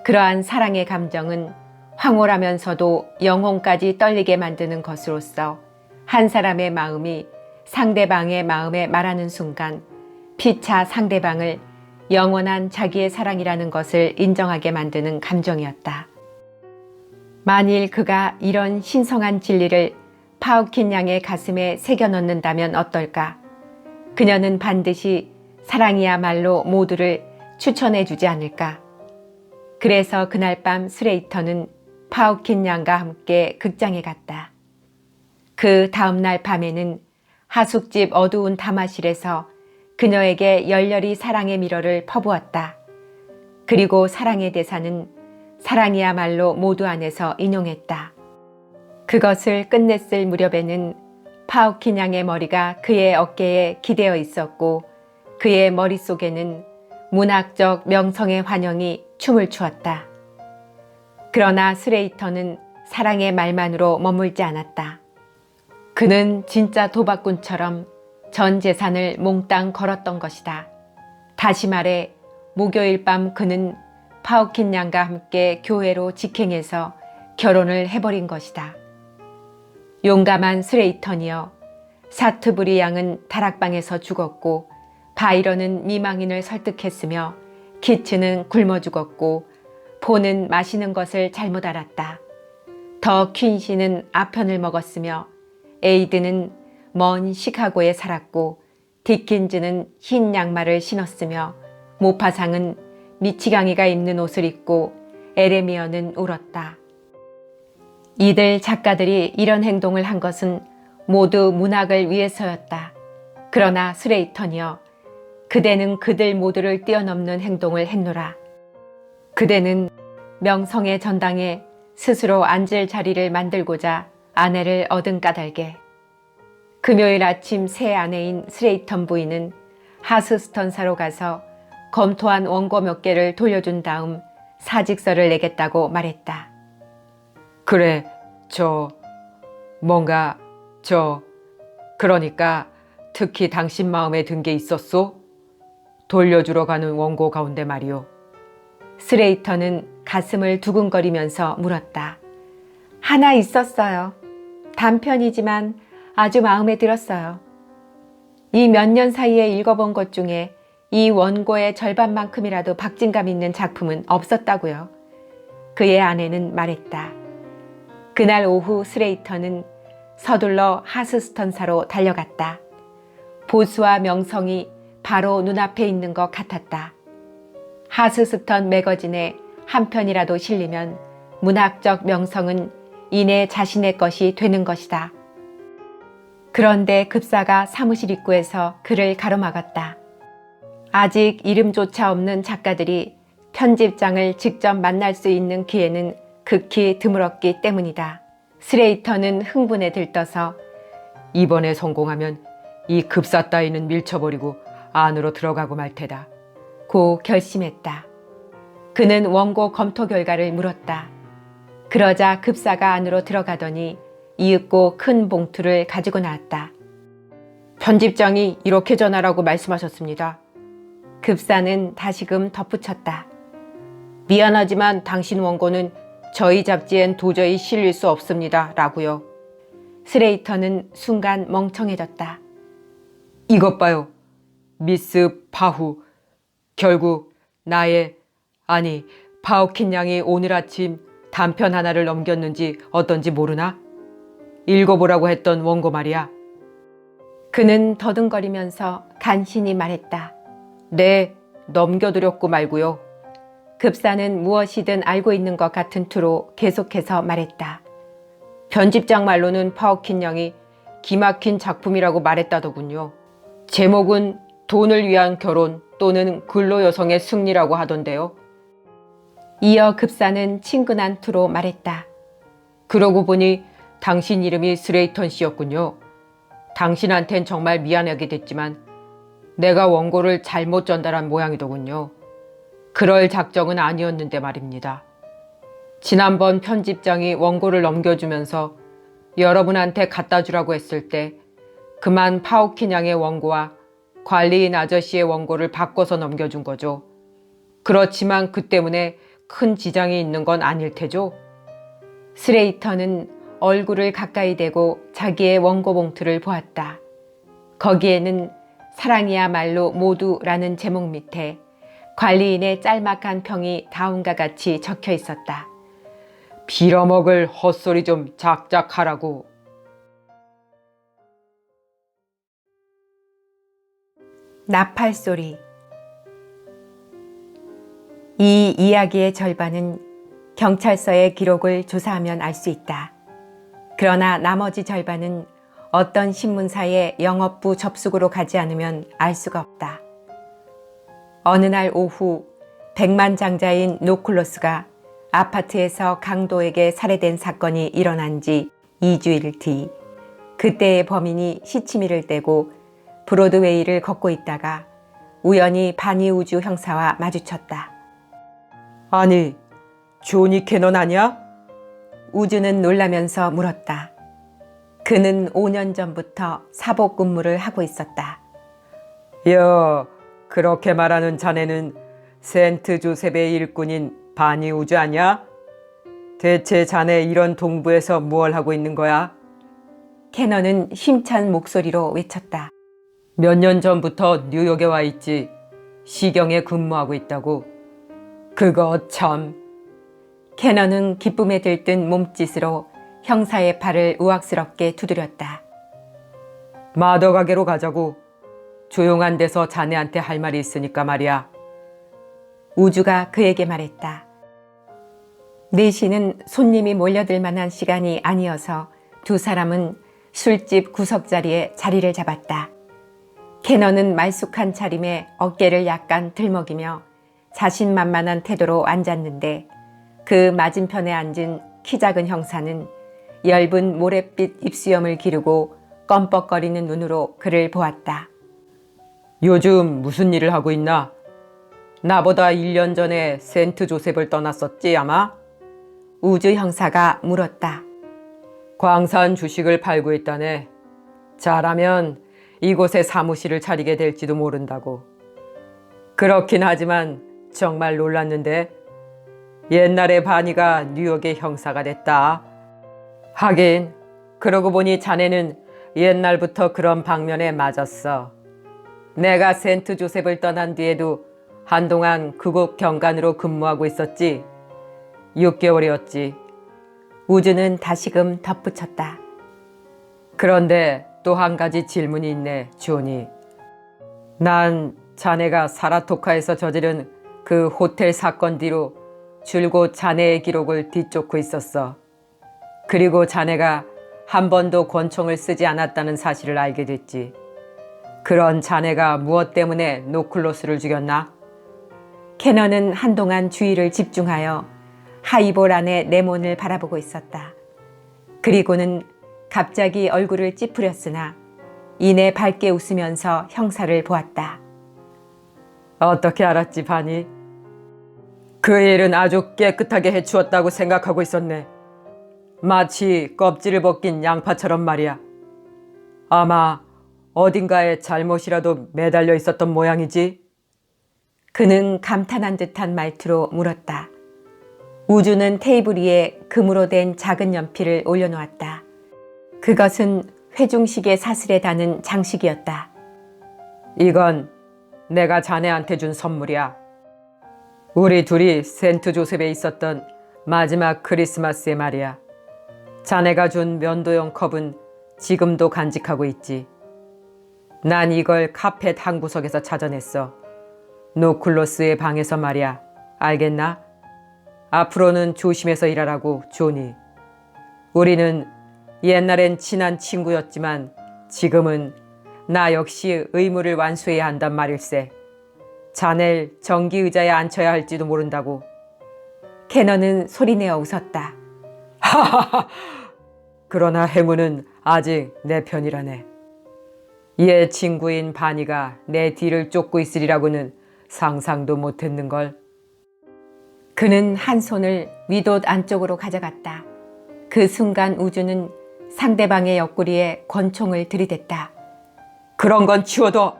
그러한 사랑의 감정은 황홀하면서도 영혼까지 떨리게 만드는 것으로서 한 사람의 마음이 상대방의 마음에 말하는 순간 피차 상대방을 영원한 자기의 사랑이라는 것을 인정하게 만드는 감정이었다. 만일 그가 이런 신성한 진리를 파우킨 양의 가슴에 새겨넣는다면 어떨까? 그녀는 반드시 사랑이야말로 모두를 추천해주지 않을까? 그래서 그날 밤 스레이터는 파우킨 양과 함께 극장에 갔다. 그 다음날 밤에는 하숙집 어두운 담화실에서 그녀에게 열렬히 사랑의 미러를 퍼부었다. 그리고 사랑의 대사는 사랑이야말로 모두 안에서 인용했다. 그것을 끝냈을 무렵에는 파우킨 양의 머리가 그의 어깨에 기대어 있었고 그의 머릿속에는 문학적 명성의 환영이 춤을 추었다. 그러나 스레이터는 사랑의 말만으로 머물지 않았다. 그는 진짜 도박꾼처럼 전 재산을 몽땅 걸었던 것이다. 다시 말해 목요일 밤 그는 파우킨 양과 함께 교회로 직행해서 결혼을 해버린 것이다. 용감한 스레이턴이여, 사트부리 양은 다락방에서 죽었고 바이런은 미망인을 설득했으며 키츠는 굶어 죽었고 폰은 마시는 것을 잘못 알았다. 더 퀸시는 아편을 먹었으며 에이드는 먼 시카고에 살았고 디킨즈는 흰 양말을 신었으며 모파상은 미치광이가 입는 옷을 입고 에레미어는 울었다. 이들 작가들이 이런 행동을 한 것은 모두 문학을 위해서였다. 그러나 스레이턴이여, 그대는 그들 모두를 뛰어넘는 행동을 했노라. 그대는 명성의 전당에 스스로 앉을 자리를 만들고자 아내를 얻은 까닭에. 금요일 아침 새 아내인 스레이턴 부인은 하스스턴사로 가서 검토한 원고 몇 개를 돌려준 다음 사직서를 내겠다고 말했다.
그래, 그러니까 특히 당신 마음에 든 게 있었소? 돌려주러 가는 원고 가운데 말이오.
스레이턴은 가슴을 두근거리면서 물었다. 하나 있었어요. 단편이지만 아주 마음에 들었어요. 이 몇 년 사이에 읽어본 것 중에 이 원고의 절반만큼이라도 박진감 있는 작품은 없었다고요. 그의 아내는 말했다. 그날 오후 스레이턴은 서둘러 하스스턴사로 달려갔다. 보수와 명성이 바로 눈앞에 있는 것 같았다. 하스스턴 매거진에 한 편이라도 실리면 문학적 명성은 이내 자신의 것이 되는 것이다. 그런데 급사가 사무실 입구에서 그를 가로막았다. 아직 이름조차 없는 작가들이 편집장을 직접 만날 수 있는 기회는 극히 드물었기 때문이다. 스레이턴은 흥분에 들떠서
이번에 성공하면 이 급사 따위는 밀쳐버리고 안으로 들어가고 말 테다.
고 결심했다. 그는 원고 검토 결과를 물었다. 그러자 급사가 안으로 들어가더니 이윽고 큰 봉투를 가지고 나왔다.
편집장이 이렇게 전하라고 말씀하셨습니다.
급사는 다시금 덧붙였다.
미안하지만 당신 원고는 저희 잡지엔 도저히 실릴 수 없습니다. 라고요.
스레이턴은 순간 멍청해졌다.
이것 봐요. 미스 파후. 결국 파우킨 양이 오늘 아침 단편 하나를 넘겼는지 어떤지 모르나? 읽어보라고 했던 원고 말이야.
그는 더듬거리면서 간신히 말했다.
네, 넘겨드렸고 말고요.
급사는 무엇이든 알고 있는 것 같은 투로 계속해서 말했다.
편집장 말로는 파우킨 양이 기막힌 작품이라고 말했다더군요. 제목은 돈을 위한 결혼 또는 근로 여성의 승리라고 하던데요.
이어 급사는 친근한 투로 말했다.
그러고 보니 당신 이름이 스레이턴 씨였군요. 당신한텐 정말 미안하게 됐지만 내가 원고를 잘못 전달한 모양이더군요. 그럴 작정은 아니었는데 말입니다. 지난번 편집장이 원고를 넘겨주면서 여러분한테 갖다 주라고 했을 때 그만 파오킨 양의 원고와 관리인 아저씨의 원고를 바꿔서 넘겨준 거죠. 그렇지만 그 때문에 큰 지장이 있는 건 아닐 테죠?
스레이터는 얼굴을 가까이 대고 자기의 원고 봉투를 보았다. 거기에는 사랑이야말로 모두라는 제목 밑에 관리인의 짤막한 평이 다음과 같이 적혀 있었다.
빌어먹을 헛소리 좀 작작 하라고.
나팔소리. 이 이야기의 절반은 경찰서의 기록을 조사하면 알 수 있다. 그러나 나머지 절반은 어떤 신문사의 영업부 접속으로 가지 않으면 알 수가 없다. 어느 날 오후 백만장자인 노클로스가 아파트에서 강도에게 살해된 사건이 일어난 지 2주일 뒤, 그때의 범인이 시치미를 떼고 브로드웨이를 걷고 있다가 우연히 바니 우주 형사와 마주쳤다.
아니, 조니 캐넌 아니야?
우주는 놀라면서 물었다. 그는 5년 전부터 사복 근무를 하고 있었다.
여, 그렇게 말하는 자네는 센트 조셉의 일꾼인 바니 우주 아니야? 대체 자네 이런 동부에서 뭘 하고 있는 거야?
캐넌은 힘찬 목소리로 외쳤다.
몇 년 전부터 뉴욕에 와 있지. 시경에 근무하고 있다고. 그거 참.
캐넌은 기쁨에 들뜬 몸짓으로 형사의 팔을 우악스럽게 두드렸다.
마더 가게로 가자고. 조용한 데서 자네한테 할 말이 있으니까 말이야.
우주가 그에게 말했다. 4시는 손님이 몰려들 만한 시간이 아니어서 두 사람은 술집 구석자리에 자리를 잡았다. 캐넌은 말쑥한 차림에 어깨를 약간 들먹이며 자신만만한 태도로 앉았는데 그 맞은편에 앉은 키 작은 형사는 엷은 모래빛 입수염을 기르고 껌뻑거리는 눈으로 그를 보았다.
요즘 무슨 일을 하고 있나? 나보다 1년 전에 센트 조셉을 떠났었지 아마?
우주 형사가 물었다.
광산 주식을 팔고 있다네. 잘하면 이곳에 사무실을 차리게 될지도 모른다고. 그렇긴 하지만 정말 놀랐는데 옛날에 바니가 뉴욕의 형사가 됐다. 하긴 그러고 보니 자네는 옛날부터 그런 방면에 맞았어. 내가 센트 조셉을 떠난 뒤에도 한동안 그곳 경관으로 근무하고 있었지. 6개월이었지.
우주는 다시금 덧붙였다.
그런데 또 한 가지 질문이 있네, 조니. 난 자네가 사라토카에서 저지른 그 호텔 사건 뒤로 줄곧 자네의 기록을 뒤쫓고 있었어. 그리고 자네가 한 번도 권총을 쓰지 않았다는 사실을 알게 됐지. 그런 자네가 무엇 때문에 노클로스를 죽였나?
캐넌은 한동안 주의를 집중하여 하이볼 안에 레몬을 바라보고 있었다. 그리고는 갑자기 얼굴을 찌푸렸으나 이내 밝게 웃으면서 형사를 보았다.
어떻게 알았지, 바니? 그 일은 아주 깨끗하게 해치웠다고 생각하고 있었네. 마치 껍질을 벗긴 양파처럼 말이야. 아마 어딘가에 잘못이라도 매달려 있었던 모양이지?
그는 감탄한 듯한 말투로 물었다. 우주는 테이블 위에 금으로 된 작은 연필을 올려놓았다. 그것은 회중식의 사슬에 다는 장식이었다.
이건 내가 자네한테 준 선물이야. 우리 둘이 센트 조셉에 있었던 마지막 크리스마스에 말이야. 자네가 준 면도용 컵은 지금도 간직하고 있지. 난 이걸 카펫 한 구석에서 찾아냈어. 노클로스의 방에서 말이야. 알겠나? 앞으로는 조심해서 일하라고, 조니. 우리는 옛날엔 친한 친구였지만 지금은 나 역시 의무를 완수해야 한단 말일세. 자넬 정기 의자에 앉혀야 할지도 모른다고.
캐넌은 소리내어 웃었다.
하하하. 그러나 행운은 아직 내 편이라네. 옛 친구인 바니가 내 뒤를 쫓고 있으리라고는 상상도 못했는걸.
그는 한 손을 윗옷 안쪽으로 가져갔다. 그 순간 우주는 상대방의 옆구리에 권총을 들이댔다.
그런 건 치워둬.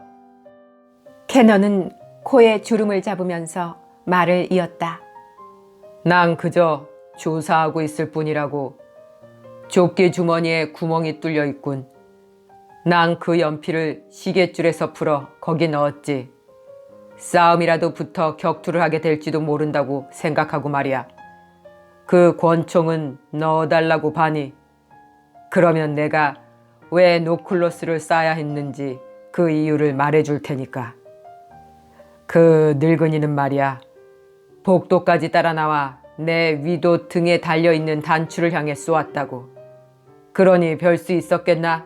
캐넌은 코에 주름을 잡으면서 말을 이었다.
난 그저 조사하고 있을 뿐이라고. 조끼 주머니에 구멍이 뚫려 있군. 난 그 연필을 시계줄에서 풀어 거기 넣었지. 싸움이라도 붙어 격투를 하게 될지도 모른다고 생각하고 말이야. 그 권총은 넣어달라고 바니. 그러면 내가 왜 노클로스를 쏴야 했는지 그 이유를 말해줄 테니까. 그 늙은이는 말이야. 복도까지 따라 나와 내 위도 등에 달려있는 단추를 향해 쏘았다고. 그러니 별 수 있었겠나?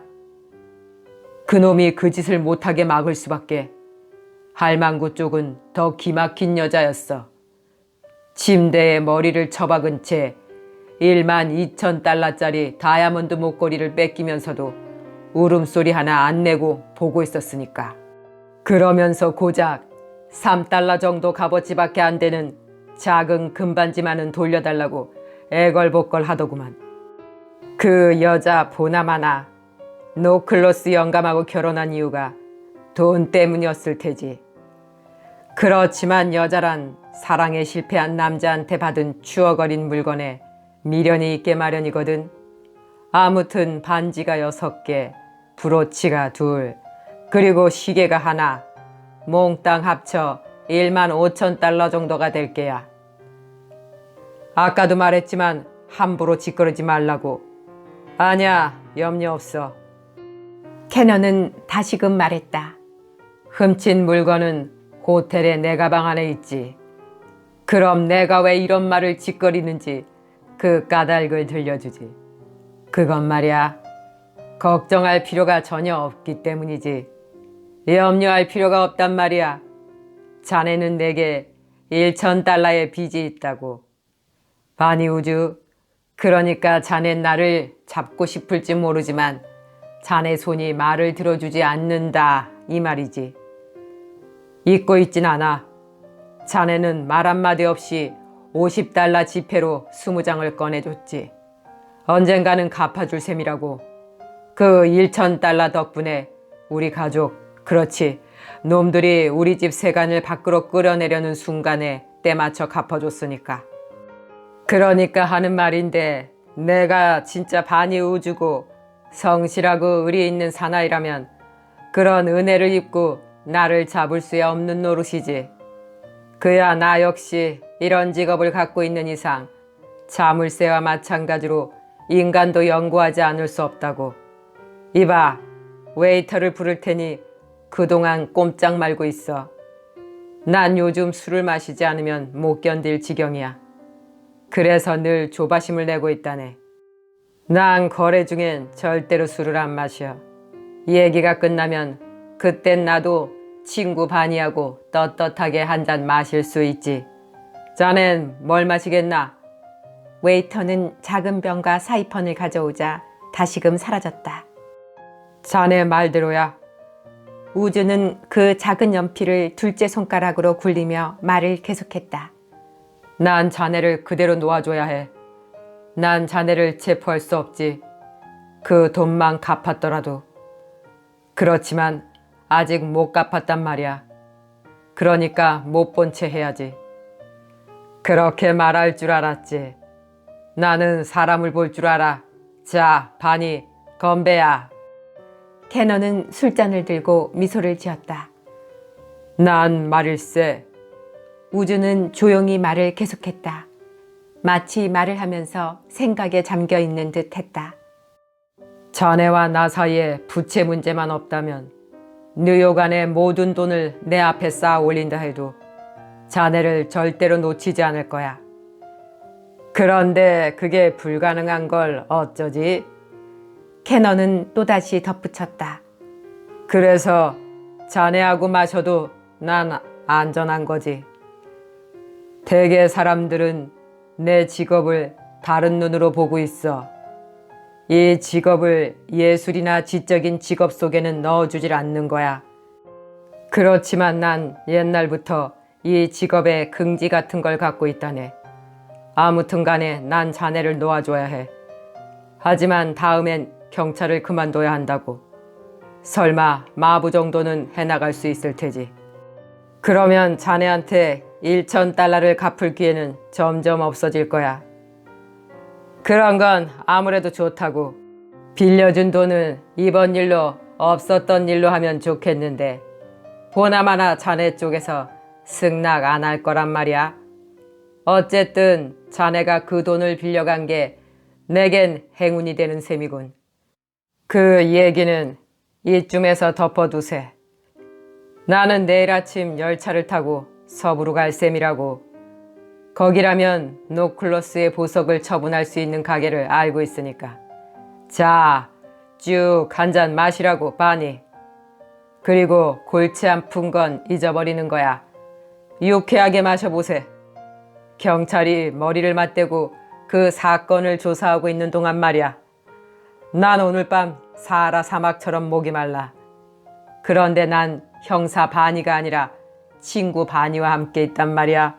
그놈이 그 짓을 못하게 막을 수밖에. 할망구 쪽은 더 기막힌 여자였어. 침대에 머리를 처박은 채 12,000달러짜리 다이아몬드 목걸이를 뺏기면서도 울음소리 하나 안 내고 보고 있었으니까. 그러면서 고작 3달러 정도 값어치밖에 안 되는 작은 금반지만은 돌려달라고 애걸복걸 하더구만. 그 여자 보나마나 노클로스 영감하고 결혼한 이유가 돈 때문이었을 테지. 그렇지만 여자란 사랑에 실패한 남자한테 받은 추억 어린 물건에 미련이 있게 마련이거든. 아무튼 반지가 6개, 브로치가 2, 그리고 시계가 하나, 몽땅 합쳐 15,000달러 정도가 될 게야. 아까도 말했지만 함부로 짓거리지 말라고. 아니야, 염려 없어.
캐넌은 다시금 말했다.
훔친 물건은 호텔의 내 가방 안에 있지. 그럼 내가 왜 이런 말을 짓거리는지 그 까닭을 들려주지. 그건 말이야, 걱정할 필요가 전혀 없기 때문이지. 염려할 필요가 없단 말이야. 자네는 내게 1,000달러의 빚이 있다고. 바니 우주, 그러니까 자넨 나를 잡고 싶을지 모르지만 자네 손이 말을 들어주지 않는다, 이 말이지. 잊고 있진 않아. 자네는 말 한마디 없이 50달러 지폐로 20장을 꺼내줬지. 언젠가는 갚아줄 셈이라고. 그 1,000달러 덕분에 우리 가족, 그렇지, 놈들이 우리 집 세간을 밖으로 끌어내려는 순간에 때맞춰 갚아줬으니까. 그러니까 하는 말인데, 내가 진짜 바니 우주고 성실하고 의리 있는 사나이라면 그런 은혜를 입고 나를 잡을 수야 없는 노릇이지. 그야 나 역시 이런 직업을 갖고 있는 이상 자물쇠와 마찬가지로 인간도 연구하지 않을 수 없다고. 이봐, 웨이터를 부를 테니 그동안 꼼짝 말고 있어. 난 요즘 술을 마시지 않으면 못 견딜 지경이야. 그래서 늘 조바심을 내고 있다네. 난 거래 중엔 절대로 술을 안 마셔. 얘기가 끝나면 그땐 나도 친구 바니하고 떳떳하게 한 잔 마실 수 있지. 자넨 뭘 마시겠나?
웨이터는 작은 병과 사이펀을 가져오자 다시금 사라졌다.
자네 말대로야.
우주는 그 작은 연필을 둘째 손가락으로 굴리며 말을 계속했다.
난 자네를 그대로 놓아줘야 해. 난 자네를 체포할 수 없지. 그 돈만 갚았더라도. 그렇지만 아직 못 갚았단 말이야. 그러니까 못 본 채 해야지. 그렇게 말할 줄 알았지. 나는 사람을 볼 줄 알아. 자, 바니, 건배야.
캐넌은 술잔을 들고 미소를 지었다.
난 말일세.
우주는 조용히 말을 계속했다. 마치 말을 하면서 생각에 잠겨 있는 듯 했다.
자네와 나 사이에 부채 문제만 없다면 뉴욕 안의 모든 돈을 내 앞에 쌓아 올린다 해도 자네를 절대로 놓치지 않을 거야. 그런데 그게 불가능한 걸 어쩌지?
캐넌은 또다시 덧붙였다.
그래서 자네하고 마셔도 난 안전한 거지. 대개 사람들은 내 직업을 다른 눈으로 보고 있어. 이 직업을 예술이나 지적인 직업 속에는 넣어주질 않는 거야. 그렇지만 난 옛날부터 이 직업에 긍지 같은 걸 갖고 있다네. 아무튼 간에 난 자네를 놓아줘야 해. 하지만 다음엔 경찰을 그만둬야 한다고. 설마 마부 정도는 해나갈 수 있을 테지. 그러면 자네한테 1,000달러를 갚을 기회는 점점 없어질 거야. 그런 건 아무래도 좋다고. 빌려준 돈은 이번 일로 없었던 일로 하면 좋겠는데 보나마나 자네 쪽에서 승낙 안 할 거란 말이야. 어쨌든 자네가 그 돈을 빌려간 게 내겐 행운이 되는 셈이군. 그 얘기는 이쯤에서 덮어두세. 나는 내일 아침 열차를 타고 서부로 갈 셈이라고. 거기라면 노클러스의 보석을 처분할 수 있는 가게를 알고 있으니까. 자, 쭉 한 잔 마시라고, 바니. 그리고 골치 아픈 건 잊어버리는 거야. 유쾌하게 마셔보세. 경찰이 머리를 맞대고 그 사건을 조사하고 있는 동안 말이야. 난 오늘 밤 사하라 사막처럼 목이 말라. 그런데 난 형사 바니가 아니라 친구 바니와 함께 있단 말이야.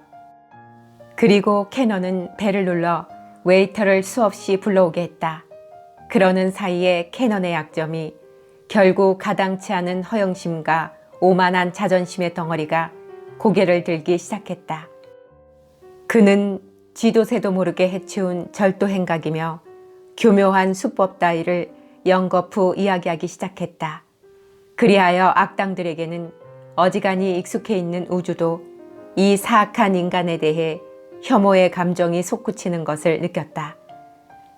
그리고 캐넌은 벨을 눌러 웨이터를 수없이 불러오게 했다. 그러는 사이에 캐넌의 약점이 결국 가당치 않은 허영심과 오만한 자존심의 덩어리가 고개를 들기 시작했다. 그는 쥐도새도 모르게 해치운 절도 행각이며 교묘한 수법 따위를 연거푸 이야기하기 시작했다. 그리하여 악당들에게는 어지간히 익숙해 있는 우주도 이 사악한 인간에 대해 혐오의 감정이 솟구치는 것을 느꼈다.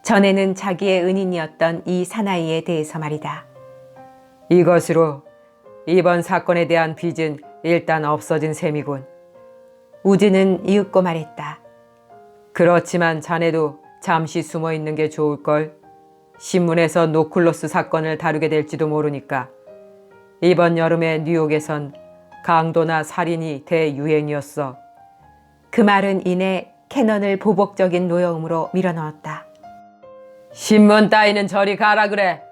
전에는 자기의 은인이었던 이 사나이에 대해서 말이다.
이것으로 이번 사건에 대한 빚은 일단 없어진 셈이군.
우주는 이윽고 말했다.
그렇지만 자네도 잠시 숨어 있는 게 좋을걸. 신문에서 노클로스 사건을 다루게 될지도 모르니까. 이번 여름에 뉴욕에선 강도나 살인이 대유행이었어.
그 말은 이내 캐넌을 보복적인 노여움으로 밀어넣었다.
신문 따위는 저리 가라 그래.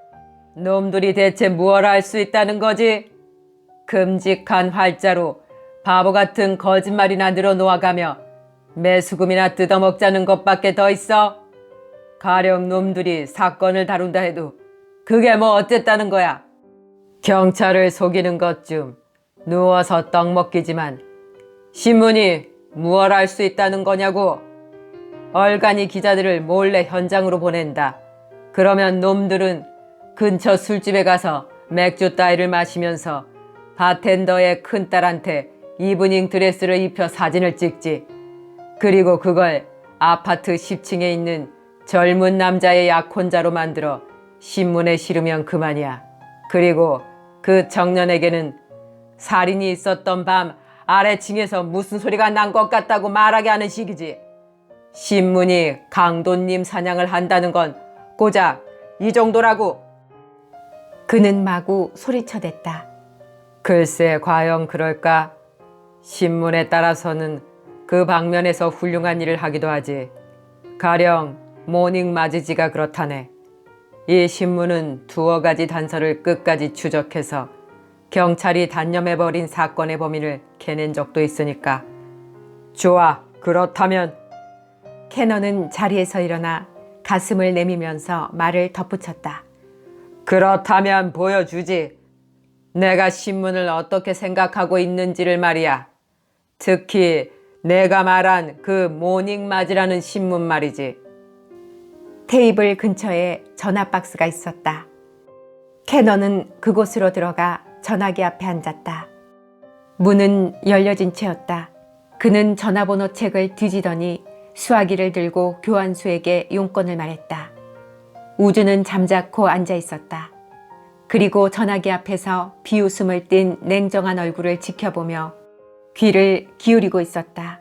놈들이 대체 무엇을 할 수 있다는 거지? 끔찍한 활자로 바보 같은 거짓말이나 늘어놓아가며 매수금이나 뜯어먹자는 것밖에 더 있어? 가령 놈들이 사건을 다룬다 해도 그게 뭐 어쨌다는 거야? 경찰을 속이는 것 좀 누워서 떡 먹기지만 신문이 무얼 할 수 있다는 거냐고. 얼간이 기자들을 몰래 현장으로 보낸다. 그러면 놈들은 근처 술집에 가서 맥주 따위를 마시면서 바텐더의 큰딸한테 이브닝 드레스를 입혀 사진을 찍지. 그리고 그걸 아파트 10층에 있는 젊은 남자의 약혼자로 만들어 신문에 실으면 그만이야. 그리고 그 청년에게는 살인이 있었던 밤 아래층에서 무슨 소리가 난 것 같다고 말하게 하는 식이지. 신문이 강도님 사냥을 한다는 건 고작 이 정도라고.
그는 마구 소리쳐댔다.
글쎄 과연 그럴까? 신문에 따라서는 그 방면에서 훌륭한 일을 하기도 하지. 가령 모닝 마지지가 그렇다네. 이 신문은 두어 가지 단서를 끝까지 추적해서 경찰이 단념해버린 사건의 범인을 캐낸 적도 있으니까. 좋아, 그렇다면.
캐넌은 자리에서 일어나 가슴을 내밀면서 말을 덧붙였다.
그렇다면 보여주지. 내가 신문을 어떻게 생각하고 있는지를 말이야. 특히 내가 말한 그 모닝마지라는 신문 말이지.
테이블 근처에 전화 박스가 있었다. 캐넌은 그곳으로 들어가 전화기 앞에 앉았다. 문은 열려진 채였다. 그는 전화번호 책을 뒤지더니 수화기를 들고 교환수에게 용건을 말했다. 우주는 잠자코 앉아 있었다. 그리고 전화기 앞에서 비웃음을 띤 냉정한 얼굴을 지켜보며 귀를 기울이고 있었다.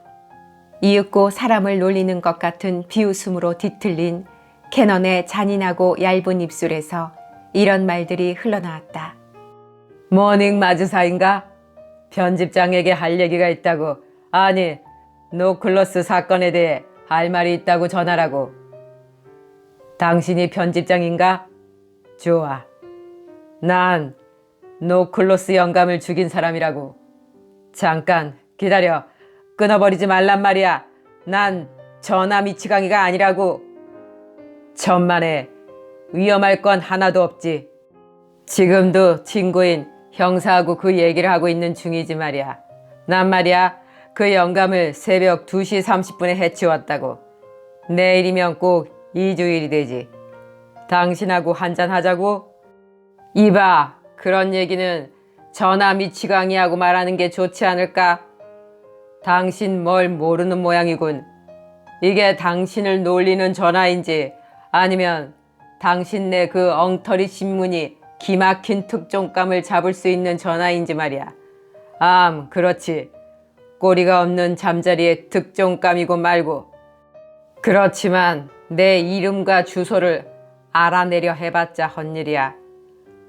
이윽고 사람을 놀리는 것 같은 비웃음으로 뒤틀린 캐넌의 잔인하고 얇은 입술에서 이런 말들이 흘러나왔다.
모닝 마즈사인가? 편집장에게 할 얘기가 있다고. 아니, 노클러스 사건에 대해 할 말이 있다고 전하라고. 당신이 편집장인가? 좋아. 난 노클러스 영감을 죽인 사람이라고. 잠깐 기다려. 끊어버리지 말란 말이야. 난 전하 미치광이가 아니라고. 천만에 위험할 건 하나도 없지. 지금도 친구인 형사하고 그 얘기를 하고 있는 중이지 말이야. 난 말이야 그 영감을 새벽 2시 30분에 해치웠다고. 내일이면 꼭 2주일이 되지. 당신하고 한잔하자고? 이봐, 그런 얘기는 전하 미치광이하고 말하는 게 좋지 않을까? 당신 뭘 모르는 모양이군. 이게 당신을 놀리는 전화인지 아니면 당신네 그 엉터리 신문이 기막힌 특종감을 잡을 수 있는 전화인지 말이야. 그렇지. 꼬리가 없는 잠자리의 특종감이고 말고. 그렇지만 내 이름과 주소를 알아내려 해봤자 헛일이야.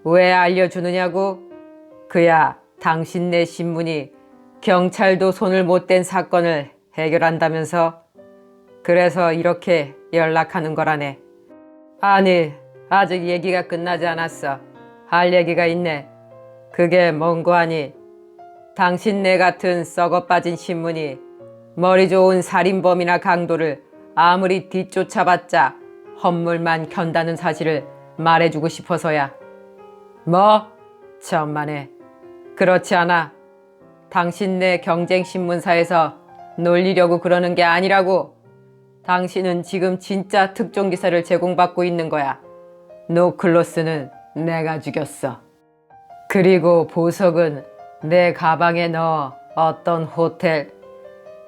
왜 알려주느냐고? 그야 당신네 신문이 경찰도 손을 못 댄 사건을 해결한다면서. 그래서 이렇게 연락하는 거라네. 아니, 아직 얘기가 끝나지 않았어. 할 얘기가 있네. 그게 뭔고 하니? 당신네 같은 썩어 빠진 신문이 머리 좋은 살인범이나 강도를 아무리 뒤쫓아봤자 헛물만 견다는 사실을 말해주고 싶어서야. 뭐? 천만에. 그렇지 않아. 당신네 경쟁신문사에서 놀리려고 그러는 게 아니라고. 당신은 지금 진짜 특종기사를 제공받고 있는 거야. 노클로스는 내가 죽였어. 그리고 보석은 내 가방에 넣어 어떤 호텔.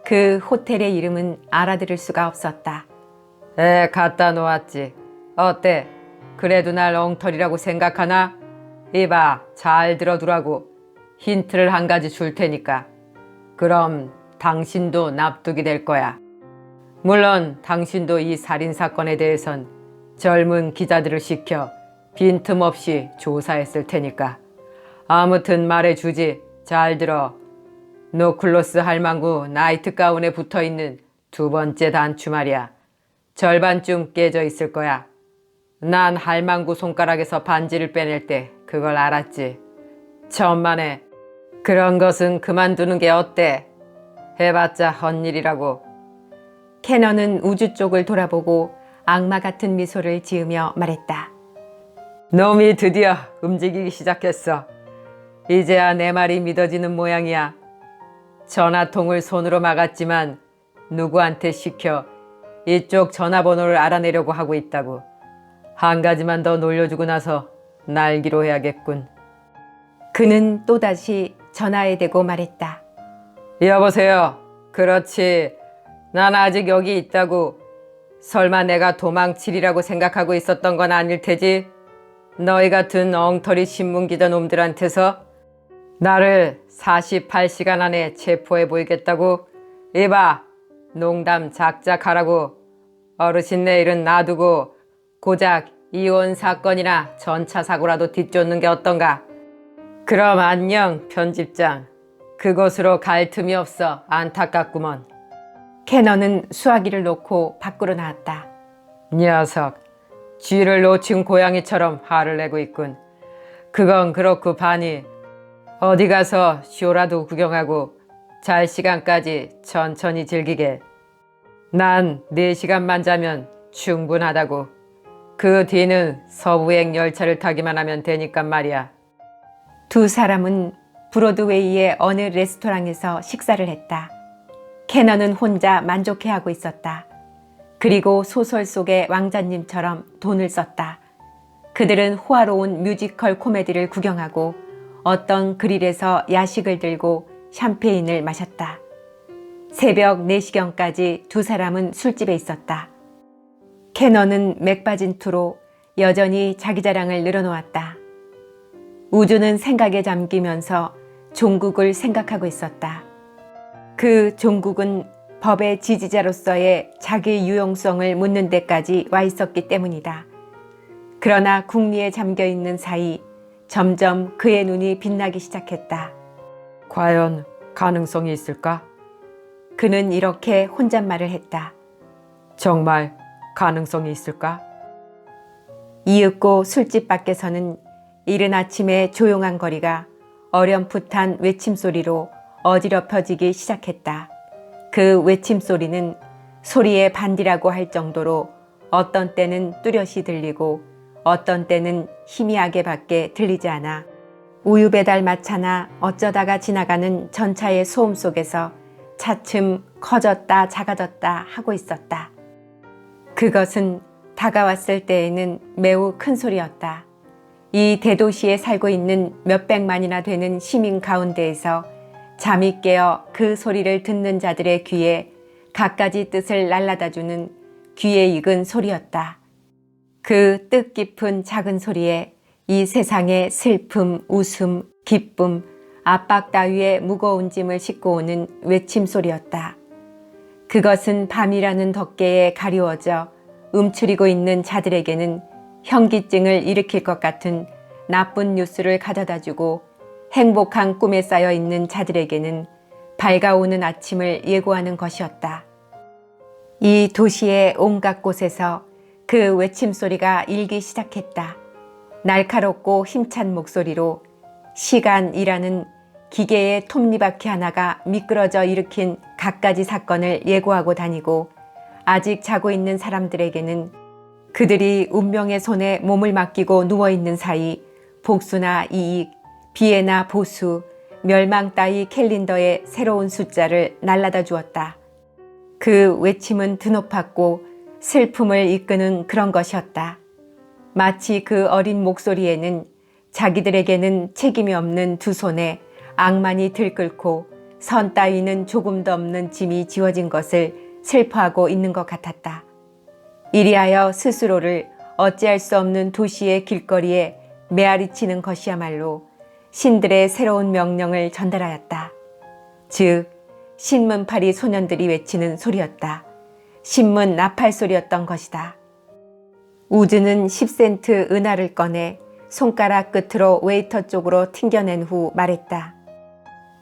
그 호텔의 이름은 알아들을 수가 없었다.
갖다 놓았지. 어때? 그래도 날 엉터리라고 생각하나? 이봐, 잘 들어두라고. 힌트를 한 가지 줄 테니까. 그럼 당신도 납득이 될 거야. 물론 당신도 이 살인사건에 대해선 젊은 기자들을 시켜 빈틈없이 조사했을 테니까. 아무튼 말해주지. 잘 들어. 노클로스 할망구 나이트 가운에 붙어있는 두 번째 단추 말이야. 절반쯤 깨져 있을 거야. 난 할망구 손가락에서 반지를 빼낼 때 그걸 알았지. 천만에. 그런 것은 그만두는 게 어때? 해봤자 헛일이라고.
캐넌은 우주 쪽을 돌아보고 악마 같은 미소를 지으며 말했다.
놈이 드디어 움직이기 시작했어. 이제야 내 말이 믿어지는 모양이야. 전화통을 손으로 막았지만 누구한테 시켜 이쪽 전화번호를 알아내려고 하고 있다고. 한 가지만 더 놀려주고 나서 날기로 해야겠군.
그는 또다시 전화에 대고 말했다.
여보세요. 그렇지. 난 아직 여기 있다고. 설마 내가 도망치리라고 생각하고 있었던 건 아닐 테지? 너희 같은 엉터리 신문기자 놈들한테서 나를 48시간 안에 체포해 보이겠다고? 이봐, 농담 작작하라고. 어르신네 일은 놔두고 고작 이혼 사건이나 전차 사고라도 뒤쫓는 게 어떤가? 그럼 안녕, 편집장. 그곳으로 갈 틈이 없어. 안타깝구먼.
캐넌은 수화기를 놓고 밖으로 나왔다.
녀석, 쥐를 놓친 고양이처럼 화를 내고 있군. 그건 그렇고 바니, 어디 가서 쇼라도 구경하고 잘 시간까지 천천히 즐기게. 난 4시간만 자면 충분하다고. 그 뒤는 서부행 열차를 타기만 하면 되니까 말이야.
두 사람은 브로드웨이의 어느 레스토랑에서 식사를 했다. 캐넌은 혼자 만족해하고 있었다. 그리고 소설 속의 왕자님처럼 돈을 썼다. 그들은 호화로운 뮤지컬 코미디를 구경하고 어떤 그릴에서 야식을 들고 샴페인을 마셨다. 새벽 4시경까지 두 사람은 술집에 있었다. 캐넌은 맥빠진 투로 여전히 자기 자랑을 늘어놓았다. 우주는 생각에 잠기면서 종국을 생각하고 있었다. 그 종국은 법의 지지자로서의 자기 유용성을 묻는 데까지 와 있었기 때문이다. 그러나 궁리에 잠겨있는 사이 점점 그의 눈이 빛나기 시작했다.
과연 가능성이 있을까?
그는 이렇게 혼잣말을 했다.
정말 가능성이 있을까?
이윽고 술집 밖에서는 이른 아침의 조용한 거리가 어렴풋한 외침소리로 어지럽혀지기 시작했다. 그 외침소리는 소리의 반디라고 할 정도로 어떤 때는 뚜렷이 들리고 어떤 때는 희미하게밖에 들리지 않아 우유 배달 마차나 어쩌다가 지나가는 전차의 소음 속에서 차츰 커졌다 작아졌다 하고 있었다. 그것은 다가왔을 때에는 매우 큰 소리였다. 이 대도시에 살고 있는 몇백만이나 되는 시민 가운데에서 잠이 깨어 그 소리를 듣는 자들의 귀에 갖가지 뜻을 날라다주는 귀에 익은 소리였다. 그 뜻깊은 작은 소리에 이 세상의 슬픔, 웃음, 기쁨, 압박 따위의 무거운 짐을 싣고 오는 외침 소리였다. 그것은 밤이라는 덮개에 가리워져 움츠리고 있는 자들에게는 현기증을 일으킬 것 같은 나쁜 뉴스를 가져다주고 행복한 꿈에 쌓여 있는 자들에게는 밝아오는 아침을 예고하는 것이었다. 이 도시의 온갖 곳에서 그 외침소리가 일기 시작했다. 날카롭고 힘찬 목소리로 시간이라는 기계의 톱니바퀴 하나가 미끄러져 일으킨 갖가지 사건을 예고하고 다니고 아직 자고 있는 사람들에게는 그들이 운명의 손에 몸을 맡기고 누워있는 사이 복수나 이익, 비애나 보수, 멸망 따위 캘린더의 새로운 숫자를 날라다 주었다. 그 외침은 드높았고 슬픔을 이끄는 그런 것이었다. 마치 그 어린 목소리에는 자기들에게는 책임이 없는 두 손에 악만이 들끓고 선 따위는 조금도 없는 짐이 지워진 것을 슬퍼하고 있는 것 같았다. 이리하여 스스로를 어찌할 수 없는 도시의 길거리에 메아리치는 것이야말로 신들의 새로운 명령을 전달하였다. 즉 신문파리 소년들이 외치는 소리였다. 신문 나팔 소리였던 것이다. 우즈는 10센트 은하를 꺼내 손가락 끝으로 웨이터 쪽으로 튕겨낸 후 말했다.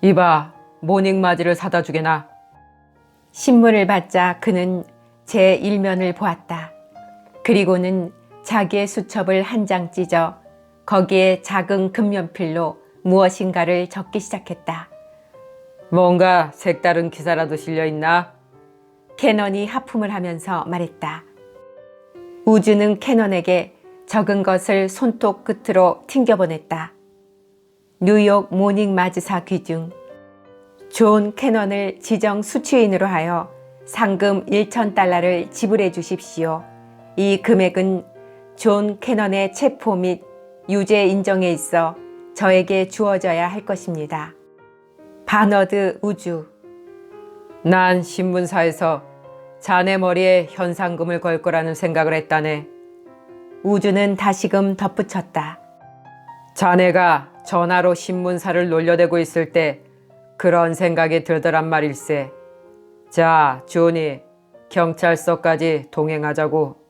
이봐, 모닝마지를 사다 주게나.
신문을 받자 그는 제 1면을 보았다. 그리고는 자기의 수첩을 한 장 찢어 거기에 작은 금연필로 무엇인가를 적기 시작했다.
뭔가 색다른 기사라도 실려있나?
캐넌이 하품을 하면서 말했다. 우즈는 캐넌에게 적은 것을 손톱 끝으로 튕겨보냈다. 뉴욕 모닝 마즈사 귀중. 존 캐넌을 지정 수취인으로 하여 상금 1,000달러를 지불해 주십시오. 이 금액은 존 캐넌의 체포 및 유죄 인정에 있어 저에게 주어져야 할 것입니다. 바너드 우주.
난 신문사에서 자네 머리에 현상금을 걸 거라는 생각을 했다네.
우주는 다시금 덧붙였다.
자네가 전화로 신문사를 놀려대고 있을 때 그런 생각이 들더란 말일세. 자, 존이 경찰서까지 동행하자고.